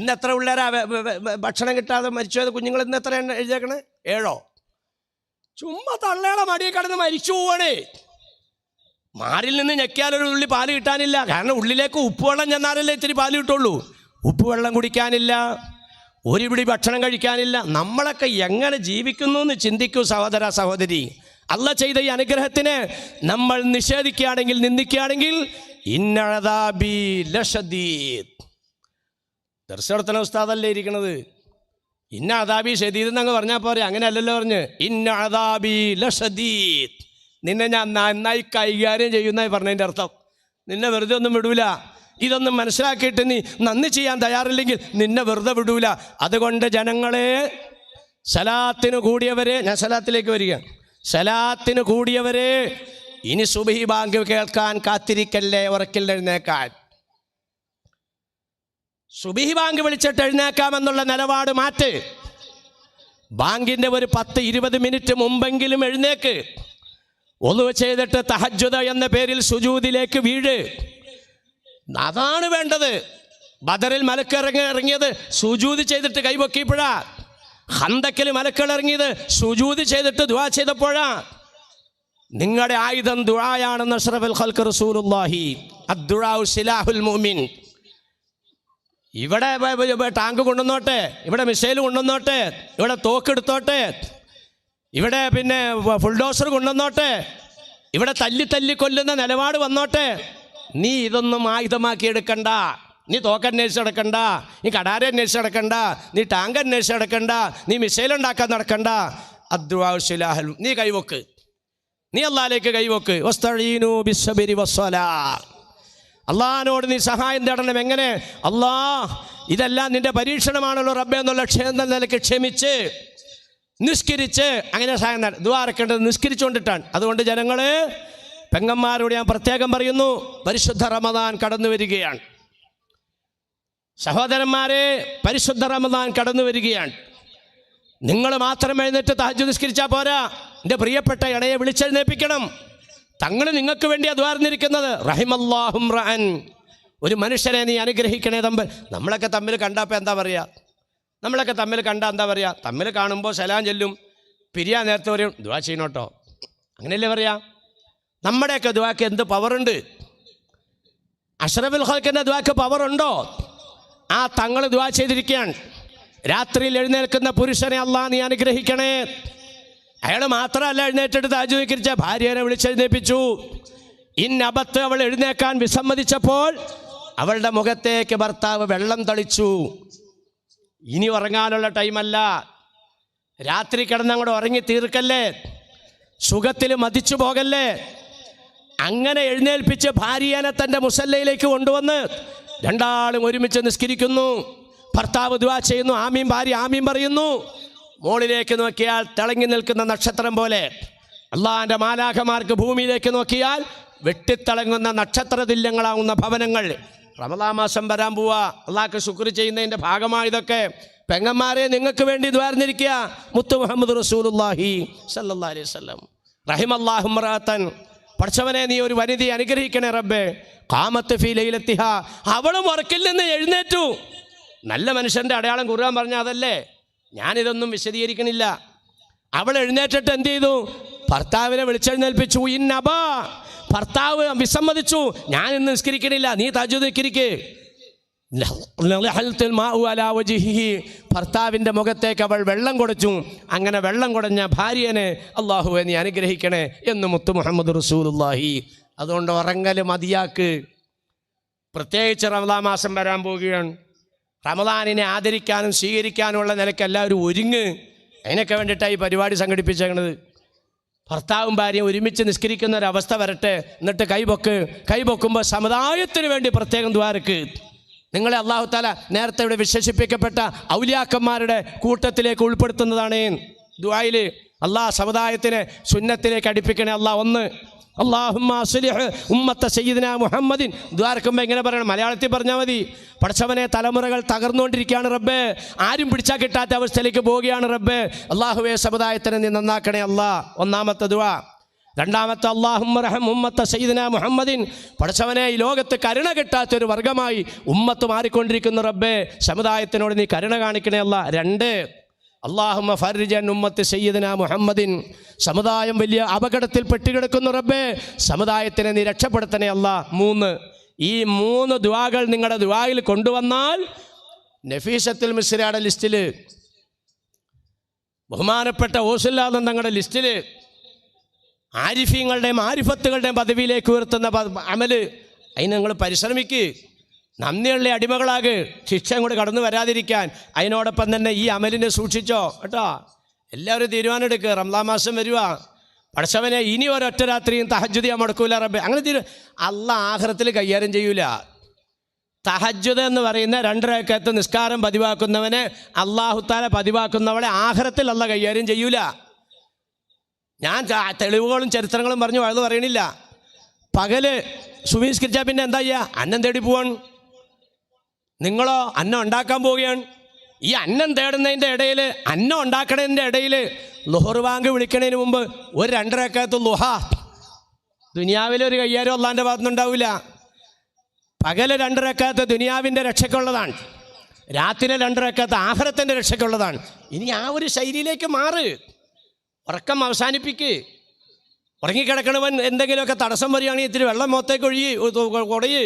ഇന്ന് എത്ര പിള്ളേരാ ഭക്ഷണം കിട്ടാതെ മരിച്ചത് കുഞ്ഞുങ്ങൾ? ഇന്ന് എത്ര എഴുതിയേക്കണേ? 7. ചുമ്മാ തള്ളയുടെ മടിയിൽ കിടന്ന് മരിച്ചു പോവാണേ. മാറിൽ നിന്ന് ഞെക്കിയാലൊരു തുള്ളി പാല് കിട്ടാനില്ല. കാരണം ഉള്ളിലേക്ക് ഉപ്പുവെള്ളം ചെന്നാലല്ലേ ഇത്തിരി പാല് കിട്ടുള്ളൂ. ഉപ്പുവെള്ളം കുടിക്കാനില്ല, ഒരു പിടി ഭക്ഷണം കഴിക്കാനില്ല. നമ്മളൊക്കെ എങ്ങനെ ജീവിക്കുന്നു എന്ന് ചിന്തിക്കൂ സഹോദര സഹോദരി. അള്ള ചെയ്ത ഈ അനുഗ്രഹത്തിന് നമ്മൾ നിഷേധിക്കുകയാണെങ്കിൽ, നിന്ദിക്കുകയാണെങ്കിൽ, ഇന്ന അദാബി ലശദീദ്. ദർശനത്തിന് ഉസ്താദല്ലേ ഇരിക്കണത്. ഇന്ന അദാബി ഷദീദ് എന്നങ്ങ് പറഞ്ഞാൽ പോരെ. അങ്ങനെയല്ലല്ലോ പറഞ്ഞ്. ഇന്ന അദാബി ലശദീദ്. നിന്നെ ഞാൻ നന്നായി കൈകാര്യം ചെയ്യുന്നതായി പറഞ്ഞതിൻ്റെ അർത്ഥം. നിന്നെ വെറുതെ ഒന്നും വിടൂല. ഇതൊന്നും മനസ്സിലാക്കിയിട്ട് നീ നന്ദി ചെയ്യാൻ തയ്യാറില്ലെങ്കിൽ നിന്നെ വെറുതെ വിടൂല. അതുകൊണ്ട് ജനങ്ങളെ, സലാത്തിന് കൂടിയവരെ, ഞാൻ സലാത്തിലേക്ക് വരിക, സലാത്തിന് കൂടിയവരെ, ഇനി സുബ്ഹി ബാങ്ക് കേൾക്കാൻ കാത്തിരിക്കല്ലേ, ഉറക്കിൽ എഴുന്നേക്കാൻ. സുബ്ഹി ബാങ്ക് വിളിച്ചിട്ട് എഴുന്നേക്കാമെന്നുള്ള നിലപാട് മാറ്റ്. ബാങ്കിൻ്റെ ഒരു 10-20 മിനിറ്റ് മുമ്പെങ്കിലും എഴുന്നേക്ക്. ഒന്നു ചെയ്തിട്ട് തഹജ്ജുദ് എന്ന പേരിൽ സുജൂദിലേക്ക് വീഴ്. അതാണ് വേണ്ടത്. ബദറിൽ ഇറങ്ങിയത് സുജൂദ് ചെയ്തിട്ട് കൈപൊക്കിയപ്പോഴാ. ഖന്തക്കിൽ ഇറങ്ങിയത് സുജൂദ് ചെയ്തിട്ട് ദുആ ചെയ്തപ്പോഴാ. നിങ്ങളുടെ ആയുധം ദുആയാണെന്ന് അഷ്റഫുൽ ഖൽഖ് റസൂലുള്ളാഹി. അദ്ദുആഉ സിലാഹുൽ മുഅ്മിൻ. ഇവിടെ ടാങ്ക് കൊണ്ടുവന്നോട്ടെ, ഇവിടെ മിസൈൽ കൊണ്ടുവന്നോട്ടെ, ഇവിടെ തോക്കെടുത്തോട്ടെ, ഇവിടെ പിന്നെ ഫുൾഡോസർ കൊണ്ടുവന്നോട്ടെ, ഇവിടെ തല്ലി കൊല്ലുന്ന നിലപാട് വന്നോട്ടെ, നീ ഇതൊന്നും ആയുധമാക്കി എടുക്കണ്ട. നീ തോക്കന്വേഷിച്ച് നടക്കണ്ട, നീ കടാര അന്വേഷിച്ച് നടക്കണ്ട, നീ ടാങ്ക് അന്വേഷിച്ച് നടക്കണ്ട, നീ മിസൈൽ ഉണ്ടാക്കാൻ നടക്കണ്ട. അദ്ദുആഉ സിലാഹുൽ. നീ കൈവക്ക്, നീ അല്ലാഹുവിലേക്ക് കൈവക്ക്. വസ്തഈനു ബിസ്സബ്രി വസ്സലാഹ്. അള്ളാഹിനോട് നീ സഹായം തേടണം. എങ്ങനെ? അല്ലാഹ്, ഇതെല്ലാം നിന്റെ പരീക്ഷണമാണല്ലോ റബ്ബേ എന്നുള്ള നിലയ്ക്ക് ക്ഷമിച്ച് നിസ്കരിച്ച് അങ്ങനെ സഹായം ദുആ ഇറക്കേണ്ടത് നിസ്കരിച്ചുകൊണ്ടിട്ടാണ്. അതുകൊണ്ട് ജനങ്ങളെ, പെങ്ങന്മാരോട് ഞാൻ പ്രത്യേകം പറയുന്നു, പരിശുദ്ധ റമദാൻ കടന്നു വരികയാണ്. സഹോദരന്മാരെ, പരിശുദ്ധ റമദാൻ കടന്നു വരികയാണ്. നിങ്ങൾ മാത്രം എഴുന്നേറ്റ് തഹജ്ജുദ് നിസ്കരിച്ചാൽ പോരാ. എൻ്റെ പ്രിയപ്പെട്ട ഇണയെ വിളിച്ചെഴുന്നേൽപ്പിക്കണം. തങ്ങൾ നിങ്ങൾക്ക് വേണ്ടി അദ്വാർന്നിരിക്കുന്നത്. റഹിമല്ലാഹും റഅൻ. ഒരു മനുഷ്യനെ നീ അനുഗ്രഹിക്കണേ തമ്മിൽ. നമ്മളൊക്കെ തമ്മിൽ കണ്ടപ്പോൾ എന്താ പറയുക? നമ്മളൊക്കെ തമ്മിൽ കണ്ടാൽ എന്താ പറയുക? തമ്മിൽ കാണുമ്പോൾ സലാം ചൊല്ലും, പിരിയാൻ നേരത്തെ പറയും ദുആ ചെയ്യണോട്ടോ, അങ്ങനെയല്ലേ പറയാ? നമ്മുടെയൊക്കെ ദുആക്ക് എന്ത് പവറുണ്ട്! അഷ്റഫുൽ ഖൽഖിൻ്റെ ദുആക്ക് പവറുണ്ടോ? ആ തങ്ങൾ ദുആ ചെയ്തിരിക്കുകയാണ്. രാത്രിയിൽ എഴുന്നേൽക്കുന്ന പുരുഷനെ അല്ലാഹ് നീ അനുഗ്രഹിക്കണേ. അയാൾ മാത്രമല്ല എഴുന്നേറ്റിട്ട് തഹജ്ജുദ് നിസ്കരിച്ച ഭാര്യനെ വിളിച്ചെഴുന്നേൽപ്പിച്ചു. ഇന്നബത്ത് അവൾ എഴുന്നേക്കാൻ വിസമ്മതിച്ചപ്പോൾ അവളുടെ മുഖത്തേക്ക് ഭർത്താവ് വെള്ളം തളിച്ചു. ഇനി ഉറങ്ങാനുള്ള ടൈമല്ല, രാത്രി കിടന്നങ്ങോട്ട് ഉറങ്ങി തീർക്കല്ലേ, സുഖത്തിൽ മതിച്ചു പോകല്ലേ. അങ്ങനെ എഴുന്നേൽപ്പിച്ച് ഭാര്യനെ തൻ്റെ മുസല്ലയിലേക്ക് കൊണ്ടുവന്ന് രണ്ടാളും ഒരുമിച്ച് നിസ്കരിക്കുന്നു. ഭർത്താവ് ദുആ ചെയ്യുന്നു, ആമീൻ. ഭാര്യ ആമീൻ പറയുന്നു. മോളിലേക്ക് നോക്കിയാൽ തിളങ്ങി നിൽക്കുന്ന നക്ഷത്രം പോലെ, അള്ളാഹിൻ്റെ മാലാഖമാർക്ക് ഭൂമിയിലേക്ക് നോക്കിയാൽ വെട്ടിത്തിളങ്ങുന്ന നക്ഷത്ര തുല്യങ്ങളാവുന്ന ഭവനങ്ങൾ. റമദാൻ മാസം വരാൻ പോവാ. അള്ളാഹ്ക്ക് ശുക്ർ ചെയ്യുന്നതിൻ്റെ ഭാഗമായതൊക്കെ. പെങ്ങന്മാരെ, നിങ്ങൾക്ക് വേണ്ടി ദ്വാർന്നിരിക്കുക. മുത്തു മുഹമ്മദ് റസൂലുള്ളാഹി സല്ലല്ലാഹു അലൈഹി വസല്ലം. റഹിമല്ലാഹു ഇംറഅതൻ. പഠിച്ചവനെ, നീ ഒരു വനിതയെ അനുഗ്രഹിക്കണേ റബ്ബേ. ഖാമത്ത് ഫീ ലൈലത്തിഹാ. അവളും ഉറക്കിൽ നിന്ന് എഴുന്നേറ്റു. നല്ല മനുഷ്യൻ്റെ അടയാളം ഖുർആൻ പറഞ്ഞ അതല്ലേ. ഞാനിതൊന്നും വിശദീകരിക്കണില്ല. അവൾ എഴുന്നേറ്റിട്ട് എന്ത് ചെയ്തു? ഭർത്താവിനെ വിളിച്ചെഴുന്നേൽപ്പിച്ചു. ഇന്നബാ. ഭർത്താവ് വിസമ്മതിച്ചു. ഞാൻ ഇന്ന് നിസ്കരിക്കണില്ല, നീ തഹജ്ജുദ് നിസ്കരിക്ക്. ഭർത്താവിൻ്റെ മുഖത്തേക്ക് അവൾ വെള്ളം കൊടുത്തു. അങ്ങനെ വെള്ളം കുടഞ്ഞ ഭാര്യനെ അല്ലാഹുവേ നീ അനുഗ്രഹിക്കണേ എന്ന് മുത്തു മുഹമ്മദ് റസൂലുള്ളാഹി. അതുകൊണ്ട് ഉറങ്ങൽ മതിയാക്ക്. പ്രത്യേകിച്ച് റമദാൻ മാസം വരാൻ പോവുകയാണ്. റമദാനിനെ ആദരിക്കാനും സ്വീകരിക്കാനുമുള്ള നിലയ്ക്ക് എല്ലാവരും ഒരുങ്ങ്. അതിനൊക്കെ വേണ്ടിയിട്ടാണ് ഈ പരിപാടി സംഘടിപ്പിച്ചേക്കണത്. ഭർത്താവും ഭാര്യയും ഒരുമിച്ച് നിസ്കരിക്കുന്ന ഒരവസ്ഥ വരട്ടെ. എന്നിട്ട് കൈപൊക്കുമ്പോൾ സമുദായത്തിന് വേണ്ടി പ്രത്യേകം ദ്വാരക്ക്. നിങ്ങളെ അല്ലാഹു തആല നേരത്തെ ഇവിടെ വിശേഷിപ്പിക്കപ്പെട്ട ഔലിയാക്കന്മാരുടെ കൂട്ടത്തിലേക്ക് ഉൾപ്പെടുത്തുന്നതാണ് ദുആയിൽ. അല്ലാഹ് സമുദായത്തിനെ സുന്നത്തിലേക്ക് അടുപ്പിക്കണേ അല്ലാഹ്. ഒന്ന്, അല്ലാഹുമ്മ അസ്ലിഹ് ഉമ്മത്ത സയ്യിദിനാ മുഹമ്മദിൻ. ദ്വാരക്കുമ്പോൾ എങ്ങനെ പറയണം? മലയാളത്തിൽ പറഞ്ഞാൽ മതി. പഠിച്ചവനെ, തലമുറകൾ തകർന്നുകൊണ്ടിരിക്കുകയാണ് റബ്ബേ. ആരും പിടിച്ചാൽ കിട്ടാത്ത അവസ്ഥയിലേക്ക് പോവുകയാണ് റബ്ബേ. അല്ലാഹുവേ, സമുദായത്തിനെ നീ നന്നാക്കണേ അല്ലാ. ഒന്നാമത്തെ ദുആ. രണ്ടാമത്തെ അല്ലാഹുമ്മ റഹം ഉമ്മത്ത സയ്യിദന മുഹമ്മദിൻ, പടച്ചവനെ ഈ ലോകത്ത് കരുണ കിട്ടാത്തൊരു വർഗമായി ഉമ്മത്ത് മാറിക്കൊണ്ടിരിക്കുന്ന റബ്ബേ സമുദായത്തിനോട് നീ കരുണ കാണിക്കണേ അല്ലാ. 2 അല്ലാഹുമ്മ ഫർരിജൻ ഉമ്മത്ത് സയ്യിദന മുഹമ്മദിൻ, സമുദായം വലിയ അപകടത്തിൽ പെട്ടുകിടക്കുന്നു റബ്ബേ സമുദായത്തിനെ നീ രക്ഷപ്പെടുത്തണേ അല്ലാ. 3 ഈ 3 ദുആകൾ നിങ്ങളുടെ ദുആയിൽ കൊണ്ടുവന്നാൽ നഫീസത്തുൽ മിസ്രിയുടെ ലിസ്റ്റിൽ, ബഹുമാനപ്പെട്ട ഓസുല്ലാദൻ തങ്ങളുടെ ലിസ്റ്റിൽ, ആരിഫീങ്ങളുടെയും ആരിഫത്തുകളുടെയും പദവിയിലേക്ക് ഉയർത്തുന്ന അമല്, അതിന് നിങ്ങൾ പരിശ്രമിക്ക്. നന്ദിയുള്ള അടിമകളാകെ ശിക്ഷ അങ്ങോട്ട് കടന്നു വരാതിരിക്കാൻ. അതിനോടൊപ്പം തന്നെ ഈ അമലിനെ സൂക്ഷിച്ചോ കേട്ടോ. എല്ലാവരും തീരുമാനം എടുക്കുക. റംളാൻ മാസം വരുക, പടച്ചവനെ ഇനി ഒരൊറ്റ രാത്രിയും തഹജ്ജുദ് ഞാൻ മുടക്കൂല റബ്ബേ. അങ്ങനെ അള്ളാഹ് ആഖിറത്തിൽ കൈകാര്യം ചെയ്യൂല. തഹജ്ജുദ് എന്ന് പറയുന്ന 2 റക്അത്ത് നിസ്കാരം പതിവാക്കുന്നവനെ അല്ലാഹു തആല പതിവാക്കുന്നവളെ ആഖിറത്തിൽ അള്ളാഹ് കൈകാര്യം ചെയ്യൂല. ഞാൻ തെളിവുകളും ചരിത്രങ്ങളും പറഞ്ഞു വഴുതു പറയണില്ല. പകല് സുബഹിസ്കരിച്ചാൽ പിന്നെ എന്താ ചെയ്യുക? അന്നം തേടി പോവാൻ. നിങ്ങളോ അന്നം ഉണ്ടാക്കാൻ പോവുകയാണ്. ഈ അന്നം തേടുന്നതിൻ്റെ ഇടയിൽ, അന്നം ഉണ്ടാക്കണതിൻ്റെ ഇടയിൽ ളുഹർ ബാങ്ക് വിളിക്കണതിന് മുമ്പ് ഒരു 2 റക്അത്ത് ളുഹ. ദുനിയാവിലൊരു കയ്യാരും അള്ളാൻ്റെ ഭാഗത്തുനിന്നുണ്ടാവില്ല. പകല് 2 റക്അത്ത് ദുനിയാവിൻ്റെ രക്ഷയ്ക്കുള്ളതാണ്, രാത്രി 2 റക്അത്ത് ആഖിറത്തിൻ്റെ രക്ഷയ്ക്കുള്ളതാണ്. ഇനി ആ ഒരു ശൈലിയിലേക്ക് മാറ്. ഉറക്കം അവസാനിപ്പിക്ക്. ഉറങ്ങിക്കിടക്കണവൻ എന്തെങ്കിലുമൊക്കെ തടസ്സം വരികയാണെങ്കിൽ ഇത്തിരി വെള്ളം മുഖത്തേക്ക് കൊടയ്.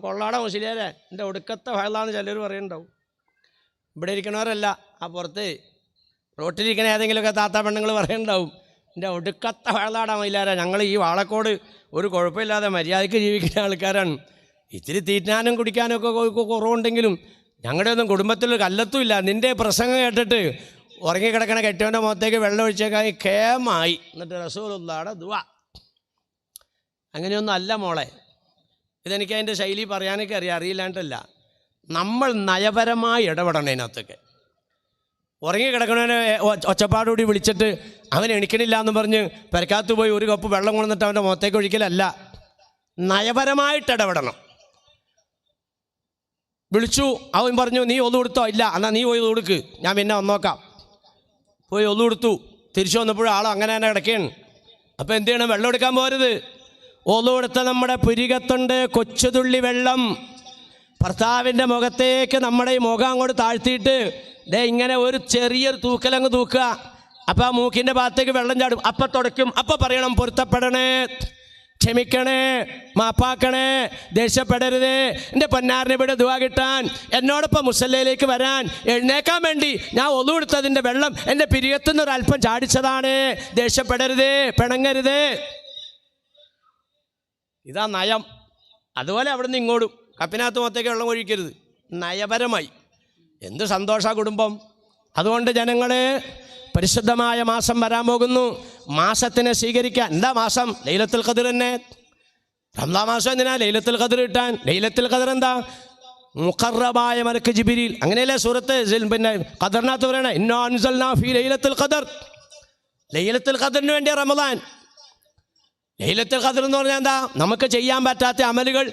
കൊള്ളാടോ മുസ്ലിയാരെ, എൻ്റെ ഒടുക്കത്തെ വയലാന്ന് ചിലർ പറയുന്നുണ്ടാവും. ഇവിടെ ഇരിക്കണവരല്ല, ആ പുറത്ത് റോട്ടിലിരിക്കണ ഏതെങ്കിലുമൊക്കെ താത്ത പെണ്ണുങ്ങൾ പറയുന്നുണ്ടാവും, എൻ്റെ ഒടുക്കത്തെ വയലാടാ മയിലാര. ഞങ്ങൾ ഈ വാളക്കോട് ഒരു കുഴപ്പമില്ലാതെ മര്യാദയ്ക്ക് ജീവിക്കുന്ന ആൾക്കാരാണ്. ഇത്തിരി തീറ്റാനും കുടിക്കാനും ഒക്കെ കുറവുണ്ടെങ്കിലും ഞങ്ങളുടെ ഒന്നും കുടുംബത്തിലൊരു കല്ലത്തും ഇല്ല. നിൻ്റെ പ്രസംഗം കേട്ടിട്ട് ഉറങ്ങിക്കിടക്കണ കെട്ടിയവൻ്റെ മുഖത്തേക്ക് വെള്ളം ഒഴിച്ചേക്കായി കേമായി. എന്നിട്ട് റസൂലുള്ളാഹിയുടെ ദുആ. അങ്ങനെയൊന്നും അല്ല മോളെ. ഇതെനിക്ക് അതിൻ്റെ ശൈലി പറയാനൊക്കെ അറിയില്ലാണ്ടല്ല. നമ്മൾ നയപരമായി ഇടപെടണം ഇതിനകത്തൊക്കെ. ഉറങ്ങിക്കിടക്കണവനെ ഒച്ചപ്പാടുകൂടി വിളിച്ചിട്ട് അവൻ എണിക്കണില്ല എന്ന് പറഞ്ഞ് പെരക്കാത്തു പോയി ഒരു കപ്പ് വെള്ളം കൊണ്ടുവന്നിട്ട് അവൻ്റെ മുഖത്തേക്ക് ഒഴിക്കലല്ല. നയപരമായിട്ട് ഇടപെടണം. വിളിച്ചു, അവൻ പറഞ്ഞു നീ ഒന്നു കൊടുത്തോ? ഇല്ല, എന്നാൽ നീ പോയി കൊടുക്ക്, ഞാൻ പിന്നെ വന്നോക്കാം. പോയി ഒന്നു കൊടുത്തു. തിരിച്ചു വന്നപ്പോഴും ആളോ അങ്ങനെ തന്നെ കിടക്കുകയാണ്. അപ്പോൾ എന്ത് ചെയ്യണം? വെള്ളം എടുക്കാൻ പോരുത്. ഒന്നു കൊടുത്ത നമ്മുടെ പുരികത്തുണ്ട് കൊച്ചുതുള്ളി വെള്ളം. ഭർത്താവിൻ്റെ മുഖത്തേക്ക് നമ്മുടെ ഈ മുഖം അങ്ങോട്ട് താഴ്ത്തിയിട്ട് ഇങ്ങനെ ഒരു ചെറിയൊരു തൂക്കലങ്ങ് തൂക്കുക. അപ്പം ആ മൂക്കിൻ്റെ ഭാഗത്തേക്ക് വെള്ളം ചാടും. അപ്പം തുടയ്ക്കും. അപ്പം പറയണം പൊരുത്തപ്പെടണേ, ക്ഷമിക്കണേ, മാപ്പാക്കണേ, ദേഷ്യപ്പെടരുത്, എൻ്റെ പൊന്നാറിനെ ഇവിടെ ദുആ കിട്ടാൻ, എന്നോടൊപ്പം മുസല്ലയിലേക്ക് വരാൻ, എഴുന്നേക്കാൻ വേണ്ടി ഞാൻ ഒന്നു കൊടുത്തതിൻ്റെ വെള്ളം എൻ്റെ പിരിയത്തുനിന്ന് ഒരല്പം ചാടിച്ചതാണ്, ദേഷ്യപ്പെടരുത്, പിണങ്ങരുത്. ഇതാ നയം. അതുപോലെ അവിടുന്ന് ഇങ്ങോട്ടും കപ്പിനകത്ത് മൊത്തേക്ക് വെള്ളം ഒഴിക്കരുത്. നയപരമായി. എന്ത് സന്തോഷ കുടുംബം. അതുകൊണ്ട് ജനങ്ങളെ, പരിശുദ്ധമായ മാസം വരാൻ പോകുന്നു. മാസത്തിനെ സ്വീകരിക്കാൻ. എന്താ മാസം? ലൈലത്തുൽ ഖദ്ർ തന്നെ. റംളാൻ മാസം എന്തിനാ ലൈലത്തുൽ ഖദ്ർ കിട്ടാൻ? ലൈലത്തുൽ ഖദ്ർ എന്താ? മുഖറബായ മലക്ക് ജിബ്രീൽ. അങ്ങനെയല്ലേ സൂറത്ത് പിന്നെ ഖദറിനകത്ത് പറയണേ, ഇന്നാ അൻസൽനാ ഫീ ലൈലത്തുൽ ഖദ്ർ. ലൈലത്തുൽ ഖദ്റിന് വേണ്ടിയ റമളാൻ. ലൈലത്തുൽ ഖദ്ർ എന്ന് പറഞ്ഞാൽ എന്താ? നമുക്ക് ചെയ്യാൻ പറ്റാത്ത അമലുകൾ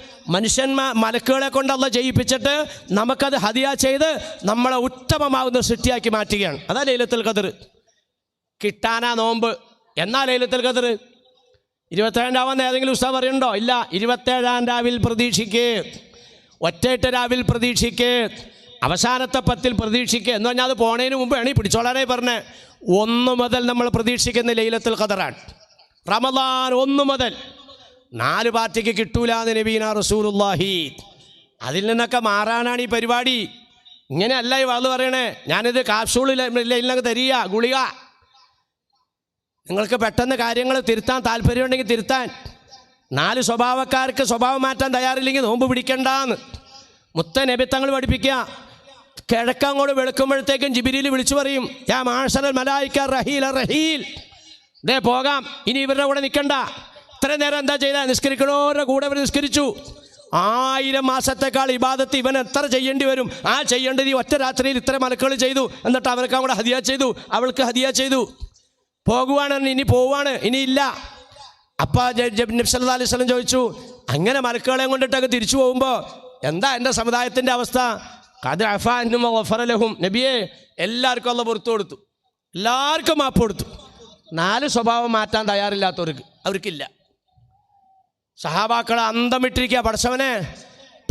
മലക്കുകളെ കൊണ്ട് അല്ലാഹ് ചെയ്യിപ്പിച്ചിട്ട് നമുക്കത് ഹദിയ ചെയ്ത് നമ്മളെ ഉത്തമമാവുന്ന സൃഷ്ടിയാക്കി മാറ്റുകയാണ്. അതാ ലൈലത്തുൽ ഖദ്ർ. കിട്ടാനാ നോമ്പ്. എന്നാ ലൈലത്തുൽ ഖദ്ർ 27 ഏതെങ്കിലും ഉസ്താദ് പറയുന്നുണ്ടോ? ഇല്ല. 27 രാവിൽ പ്രതീക്ഷിക്ക്, ഒറ്റയിട്ട രാവിൽ പ്രതീക്ഷിക്ക്, അവസാനത്തെ 10 പ്രതീക്ഷിക്ക് എന്ന് പറഞ്ഞാൽ അത് പോണതിന് മുമ്പ് വേണി പിടിച്ചോളാനായി പറഞ്ഞേ. 1 മുതൽ നമ്മൾ പ്രതീക്ഷിക്കുന്ന ലൈലത്തുൽ ഖദ്റാണ്. റമളാൻ 1 മുതൽ 4 പാർട്ടിക്ക് കിട്ടൂലാന്ന് നബീന റസൂലുള്ളാഹി. അതിൽ നിന്നൊക്കെ മാറാനാണ് ഈ പരിപാടി. ഇങ്ങനെയല്ല ഈ വാള് പറയണേ. ഞാനിത് കാപ്സൂളിൽ തരിക, ഗുളിക. നിങ്ങൾക്ക് പെട്ടെന്ന് കാര്യങ്ങൾ തിരുത്താൻ താല്പര്യമുണ്ടെങ്കിൽ തിരുത്താൻ. 4 സ്വഭാവക്കാർക്ക് സ്വഭാവം മാറ്റാൻ തയ്യാറില്ലെങ്കിൽ നോമ്പ് പിടിക്കണ്ടെന്ന് മുത്ത നബിത്തങ്ങൾ പഠിപ്പിക്കുക. കിഴക്കങ്ങോട് വെളുക്കുമ്പോഴത്തേക്കും ജിബ്രീൽ വിളിച്ചു പറയും, യാ മാശറൽ മലായിക റഹീൽ റഹീൽ, ദേ പോകാം, ഇനി ഇവരുടെ കൂടെ നിൽക്കണ്ട. ഇത്രയും നേരം എന്താ ചെയ്താൽ? നിസ്കരിക്കണോരുടെ കൂടെ ഇവർ നിസ്കരിച്ചു. 1000 മാസത്തേക്കാൾ ഇബാദത്ത് ഇവൻ എത്ര ചെയ്യേണ്ടി വരും? ആ ചെയ്യേണ്ടത് ഈ ഒറ്റ രാത്രിയിൽ ഇത്ര മലക്കുകൾ ചെയ്തു. എന്നിട്ട് അവർക്ക് കൂടെ ഹദിയ ചെയ്തു, അവൾക്ക് ഹദിയ ചെയ്തു. പോകുവാണ്, ഇനി പോവാണ്, ഇനി ഇല്ല. അപ്പോൾ നബി സല്ലല്ലാഹു അലൈഹി വസല്ലം ചോദിച്ചു, അങ്ങനെ മലക്കുകളെ കൊണ്ടിട്ടൊക്കെ തിരിച്ചു പോകുമ്പോൾ എന്താ എൻ്റെ സമുദായത്തിൻ്റെ അവസ്ഥ? ഖദ് അഫാ അൻഹും വഗഫറ ലഹും. നബിയെ, എല്ലാവർക്കും അല്ലാഹ് പുറത്തു കൊടുത്തു, എല്ലാവർക്കും മാപ്പ് കൊടുത്തു. 4 സ്വഭാവം മാറ്റാൻ അവർക്കില്ല. സഹാബാക്കളെ അന്തമിട്ടിരിക്കുക. പടച്ചവനെ,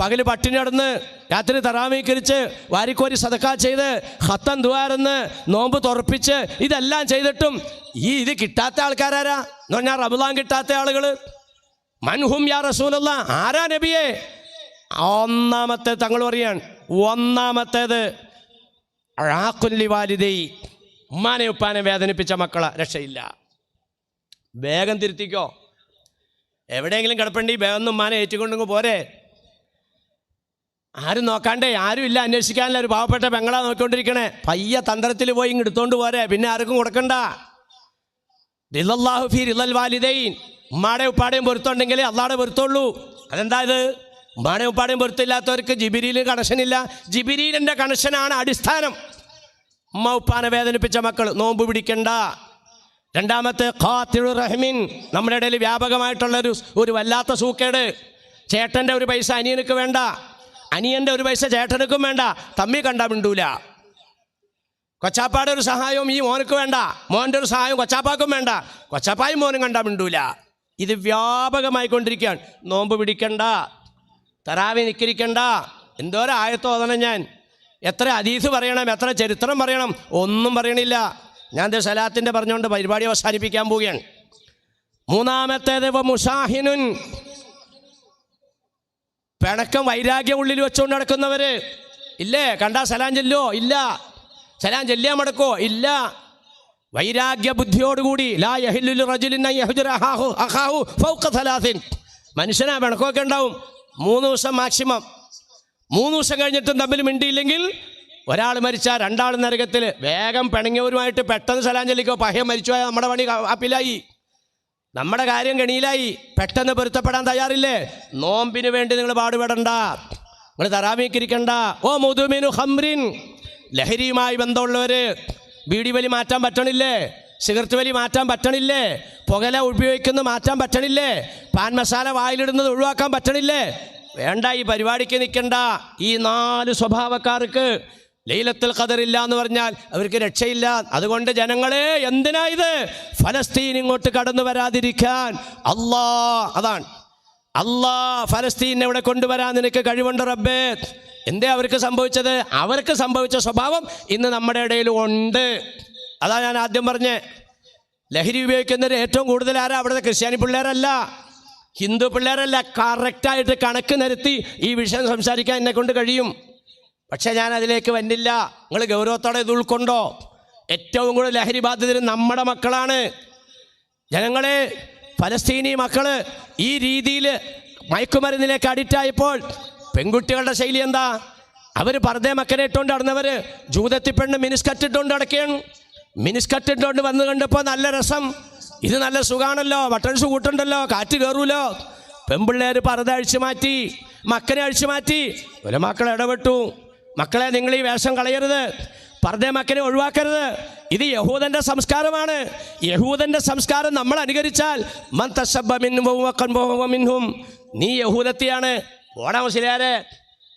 പകല് പട്ടിണി നടന്ന് രാത്രി തറാവീകരിച്ച് വാരിക്കോരി സദക്ക ചെയ്ത് ഖത്തം ദുആർന്ന് നോമ്പ് തുറപ്പിച്ച് ഇതെല്ലാം ചെയ്തിട്ടും ഇത് കിട്ടാത്ത ആൾക്കാരാരാ എന്ന് പറഞ്ഞാൽ റമളാൻ കിട്ടാത്ത ആളുകൾ. മൻഹും യാ റസൂലല്ലാ, ആരാ നബിയെ? ഒന്നാമത്തെ തങ്ങൾ പറയാൻ, ഒന്നാമത്തേത് അഴാഖുല്ലി വാലിദൈ, ഉമ്മാനെ ഉപ്പാനെ വേദനിപ്പിച്ച മക്കളെ രക്ഷയില്ല. വേഗം തിരുത്തിക്കോ. എവിടെയെങ്കിലും കിടപ്പണ്ടി വേഗം ഉമ്മാനെ ഏറ്റുകൊണ്ടെങ്കിൽ പോരെ. ആരും നോക്കാണ്ടേ, ആരും ഇല്ല അന്വേഷിക്കാനില്ല. ഒരു പാവപ്പെട്ട പെങ്ങളാ നോക്കിക്കൊണ്ടിരിക്കണേ. പയ്യ തന്ത്രത്തിൽ പോയി ഇങ്ങ് എടുത്തോണ്ട് പോരെ, പിന്നെ ആർക്കും കൊടുക്കണ്ട. റിളല്ലാഹു ഫീ റിളൽ വാലിദൈൻ, ഉമ്മാടെ ഉപ്പാടെയും പൊരുത്തമുണ്ടെങ്കിൽ അള്ളാടെ പൊരുത്തുള്ളൂ. അതെന്താ ഇത്? ഉമ്മാടെ ഉപ്പാടെയും പൊരുത്തില്ലാത്തവർക്ക് ജിബിരിയിൽ കണക്ഷനില്ല. ജിബിരിലിൻ്റെ കണക്ഷനാണ് അടിസ്ഥാനം. ഉമ്മ ഉപ്പാനെ വേദനിപ്പിച്ച മക്കൾ നോമ്പ് പിടിക്കണ്ട. രണ്ടാമത്തെ ഖാത്തിഉർ റഹ്മിൻ, നമ്മുടെ ഇടയിൽ വ്യാപകമായിട്ടുള്ളൊരു വല്ലാത്ത സൂക്കേട്. ചേട്ടൻ്റെ ഒരു പൈസ അനിയനക്ക് വേണ്ട, അനിയൻ്റെ ഒരു പൈസ ചേട്ടനക്കും വേണ്ട, തമ്മി കണ്ടാൽ മിണ്ടൂല. കൊച്ചാപ്പാടെ ഒരു സഹായവും ഈ മോനക്ക് വേണ്ട, മോൻ്റെ ഒരു സഹായവും കൊച്ചാപ്പാക്കും വേണ്ട, കൊച്ചാപ്പായും മോനും കണ്ടാൽ മിണ്ടൂല. ഇത് വ്യാപകമായിക്കൊണ്ടിരിക്കുകയാണ്. നോമ്പ് പിടിക്കണ്ട, തറാവി നിക്കരിക്കണ്ട. എന്തോരം ആയത്തോ ഓതണം ഞാൻ, എത്ര ഹദീസ് പറയണം, എത്ര ചരിത്രം പറയണം, ഒന്നും പറയണില്ല. ഞാൻ സലാത്തിൻ്റെ പറഞ്ഞുകൊണ്ട് പരിപാടി അവസാനിപ്പിക്കാൻ പോവുകയാണ്. മൂന്നാമത്തേത് മുസാഹിനുൻ, പിണക്കം വൈരാഗ്യം ഉള്ളിൽ വെച്ചുകൊണ്ട് നടക്കുന്നവർ ഇല്ലേ. കണ്ടാ സലാം ചെല്ലോ? ഇല്ല. സലാം ചെല്ലിയാൽ മടക്കോ? ഇല്ല. വൈരാഗ്യ ബുദ്ധിയോടുകൂടി ലാ യഹില്ലു റജുലിൻ അൻ യഹ്ജുറ അഖാഹു ഫൗഖ സലാസിൻ, മനുഷ്യനാ പിണക്കമൊക്കെ ഉണ്ടാവും 3 ദിവസം മാക്സിമം. 3 ദിവസം കഴിഞ്ഞിട്ടും തമ്മിൽ മിണ്ടിയില്ലെങ്കിൽ ഒരാൾ മരിച്ചാൽ 2 ആൾ നരകത്തിൽ. വേഗം പിണങ്ങിയവരുമായിട്ട് പെട്ടെന്ന് സലാം ചൊല്ലിക്കോ. പഹ്യം മരിച്ചുപോയാൽ നമ്മുടെ പണി അപ്പിലായി, നമ്മുടെ കാര്യം കെണിയിലായി. പെട്ടെന്ന് പൊരുത്തപ്പെടാൻ തയ്യാറില്ലേ? നോമ്പിന് വേണ്ടി നിങ്ങൾ പാടുപെടണ്ട, നിങ്ങൾ തറാവീക്കിരിക്കണ്ട. ഓ മുദുമിനു ഖംറിൻ, ലഹരിയുമായി ബന്ധമുള്ളവർ. ബീഡി വലി മാറ്റാൻ പറ്റണില്ലേ? സിഗരറ്റ് വലി മാറ്റാൻ പറ്റണില്ലേ? പുകല ഉപയോഗിക്കുന്നത് മാറ്റാൻ പറ്റണില്ലേ? പാൻ മസാല വായിലിടുന്നത് ഒഴിവാക്കാൻ പറ്റണില്ലേ? വേണ്ട, ഈ പരിപാടിക്ക് നിൽക്കണ്ട. ഈ 4 സ്വഭാവക്കാർക്ക് ലൈലത്തുൽ ഖദർ ഇല്ല എന്ന് പറഞ്ഞാൽ അവർക്ക് രക്ഷയില്ല. അതുകൊണ്ട് ജനങ്ങളെ, എന്തിനാ ഇത്? ഫലസ്തീൻ ഇങ്ങോട്ട് കടന്നു വരാതിരിക്കാൻ അതാണ്. ഫലസ്തീനെ ഇവിടെ കൊണ്ടുവരാൻ നിനക്ക് കഴിവുണ്ട് റബ്ബേ. എന്തേ അവർക്ക് സംഭവിച്ചത്? അവർക്ക് സംഭവിച്ച സ്വഭാവം ഇന്ന് നമ്മുടെ ഇടയിൽ ഉണ്ട്. അതാ ഞാൻ ആദ്യം പറഞ്ഞേ. ലഹരി ഉപയോഗിക്കുന്നവർ ഏറ്റവും കൂടുതൽ ആരാ? അവിടുത്തെ ക്രിസ്ത്യാനി പിള്ളേരല്ല, ഹിന്ദു പിള്ളേരല്ല. കറക്റ്റായിട്ട് കണക്ക് നിരത്തി ഈ വിഷയം സംസാരിക്കാൻ എന്നെ കൊണ്ട് കഴിയും. പക്ഷേ ഞാൻ അതിലേക്ക് വന്നില്ല. നിങ്ങൾ ഗൗരവത്തോടെ ഇത് ഉൾക്കൊണ്ടോ? ഏറ്റവും കൂടുതൽ ലഹരി ബാധിതർ നമ്മുടെ മക്കളാണ്. ജനങ്ങളെ, ഫലസ്തീനി മക്കൾ ഈ രീതിയിൽ മയക്കുമരുന്നിലേക്ക് അഡിക്റ്റായപ്പോൾ പെൺകുട്ടികളുടെ ശൈലി എന്താ? അവർ പർദ്ദ മക്കനെ ഇട്ടുകൊണ്ട് നടന്നവർ ജൂതത്തിൽ പെണ്ണ് മിനിസ്കറ്റ് ഇട്ടുകൊണ്ട് നടക്കുകയാണ്. മിനിസ്കറ്റ് ഇട്ടുകൊണ്ട് വന്ന് കണ്ടപ്പോൾ നല്ല രസം, ഇത് നല്ല സുഖമാണല്ലോ, ബട്ടൺസ് കൂട്ടുണ്ടല്ലോ, കാറ്റ് കയറൂലോ. പെൺപിള്ളേർ പർദ്ദ അഴിച്ചു മാറ്റി, മക്കനെ അഴിച്ചു മാറ്റി. ഒരു മക്കൾ ഇടപെട്ടു. മക്കളെ, നിങ്ങൾ ഈ വേഷം കളയരുത്, പർദ്ദ മക്കനെ ഒഴിവാക്കരുത്. ഇത് യഹൂദൻ്റെ സംസ്കാരമാണ്. യഹൂദൻ്റെ സംസ്കാരം നമ്മൾ അനുകരിച്ചാൽ മൻ തശബ്ബ മിൻഹും, നീ യഹൂദത്തിയാണ്. ഓടാ മുസ്ലിയാരെ,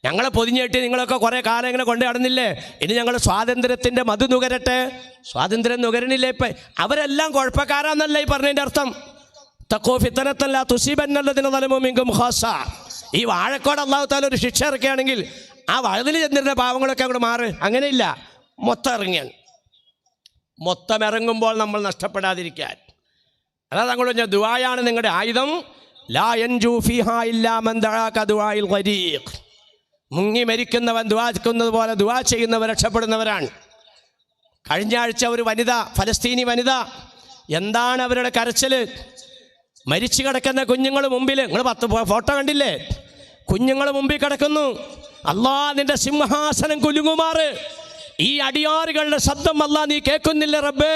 ഞങ്ങളെ പൊതിഞ്ഞിട്ട് നിങ്ങളൊക്കെ കുറേ കാലം ഇങ്ങനെ കൊണ്ട് നടന്നില്ലേ? ഇനി ഞങ്ങൾ സ്വാതന്ത്ര്യത്തിൻ്റെ മധു നുകരട്ടെ. സ്വാതന്ത്ര്യം നുകരണില്ലേ? ഇപ്പം അവരെല്ലാം കുഴപ്പക്കാരാന്നല്ല ഈ പറഞ്ഞതിൻ്റെ അർത്ഥം. തഖൂ ഫിത്നത്തൻ ലാ തുസീബന്നല്ലദീന ളലമൂ മിൻകും ഖാസ്സ. ഈ വാഴക്കോട് അല്ലാഹു തആല ഒരു ശിക്ഷ ഇറക്കുകയാണെങ്കിൽ ആ വഴുതിൽ ചെന്നിരുന്ന പാവങ്ങളൊക്കെ അങ്ങോട്ട് മാറ്. അങ്ങനെയില്ല, മൊത്തം ഇറങ്ങിയാണ്. മൊത്തം ഇറങ്ങുമ്പോൾ നമ്മൾ നഷ്ടപ്പെടാതിരിക്കാൻ, അതാ തങ്ങൾ പറഞ്ഞ ദുആയാണ് നിങ്ങളുടെ ആയുധം. ലാ യൻജൂ ഫീഹാ ഇല്ലാ മൻ ദഅാ കദുആഇൽ ഗരീഖ്. മുങ്ങി മരിക്കുന്നവൻ ദുആക്കുന്നത് പോലെ ദുആ ചെയ്യുന്നവർ രക്ഷപ്പെടുന്നവരാണ്. കഴിഞ്ഞ ആഴ്ച ഒരു വനിത, ഫലസ്തീനി വനിത, എന്താണ് അവരുടെ കരച്ചിൽ? മരിച്ചു കിടക്കുന്ന കുഞ്ഞുങ്ങൾ മുമ്പിൽ, നിങ്ങൾ 10 ഫോട്ടോ കണ്ടില്ലേ? കുഞ്ഞുങ്ങൾ മുമ്പിൽ കിടക്കുന്നു. അല്ലാ, നിന്റെ സിംഹാസനം കുലുങ്ങുമാറ് ഈ അടിയാറുകളുടെ ശബ്ദം അല്ലാ നീ കേൾക്കുന്നില്ല റബ്ബേ.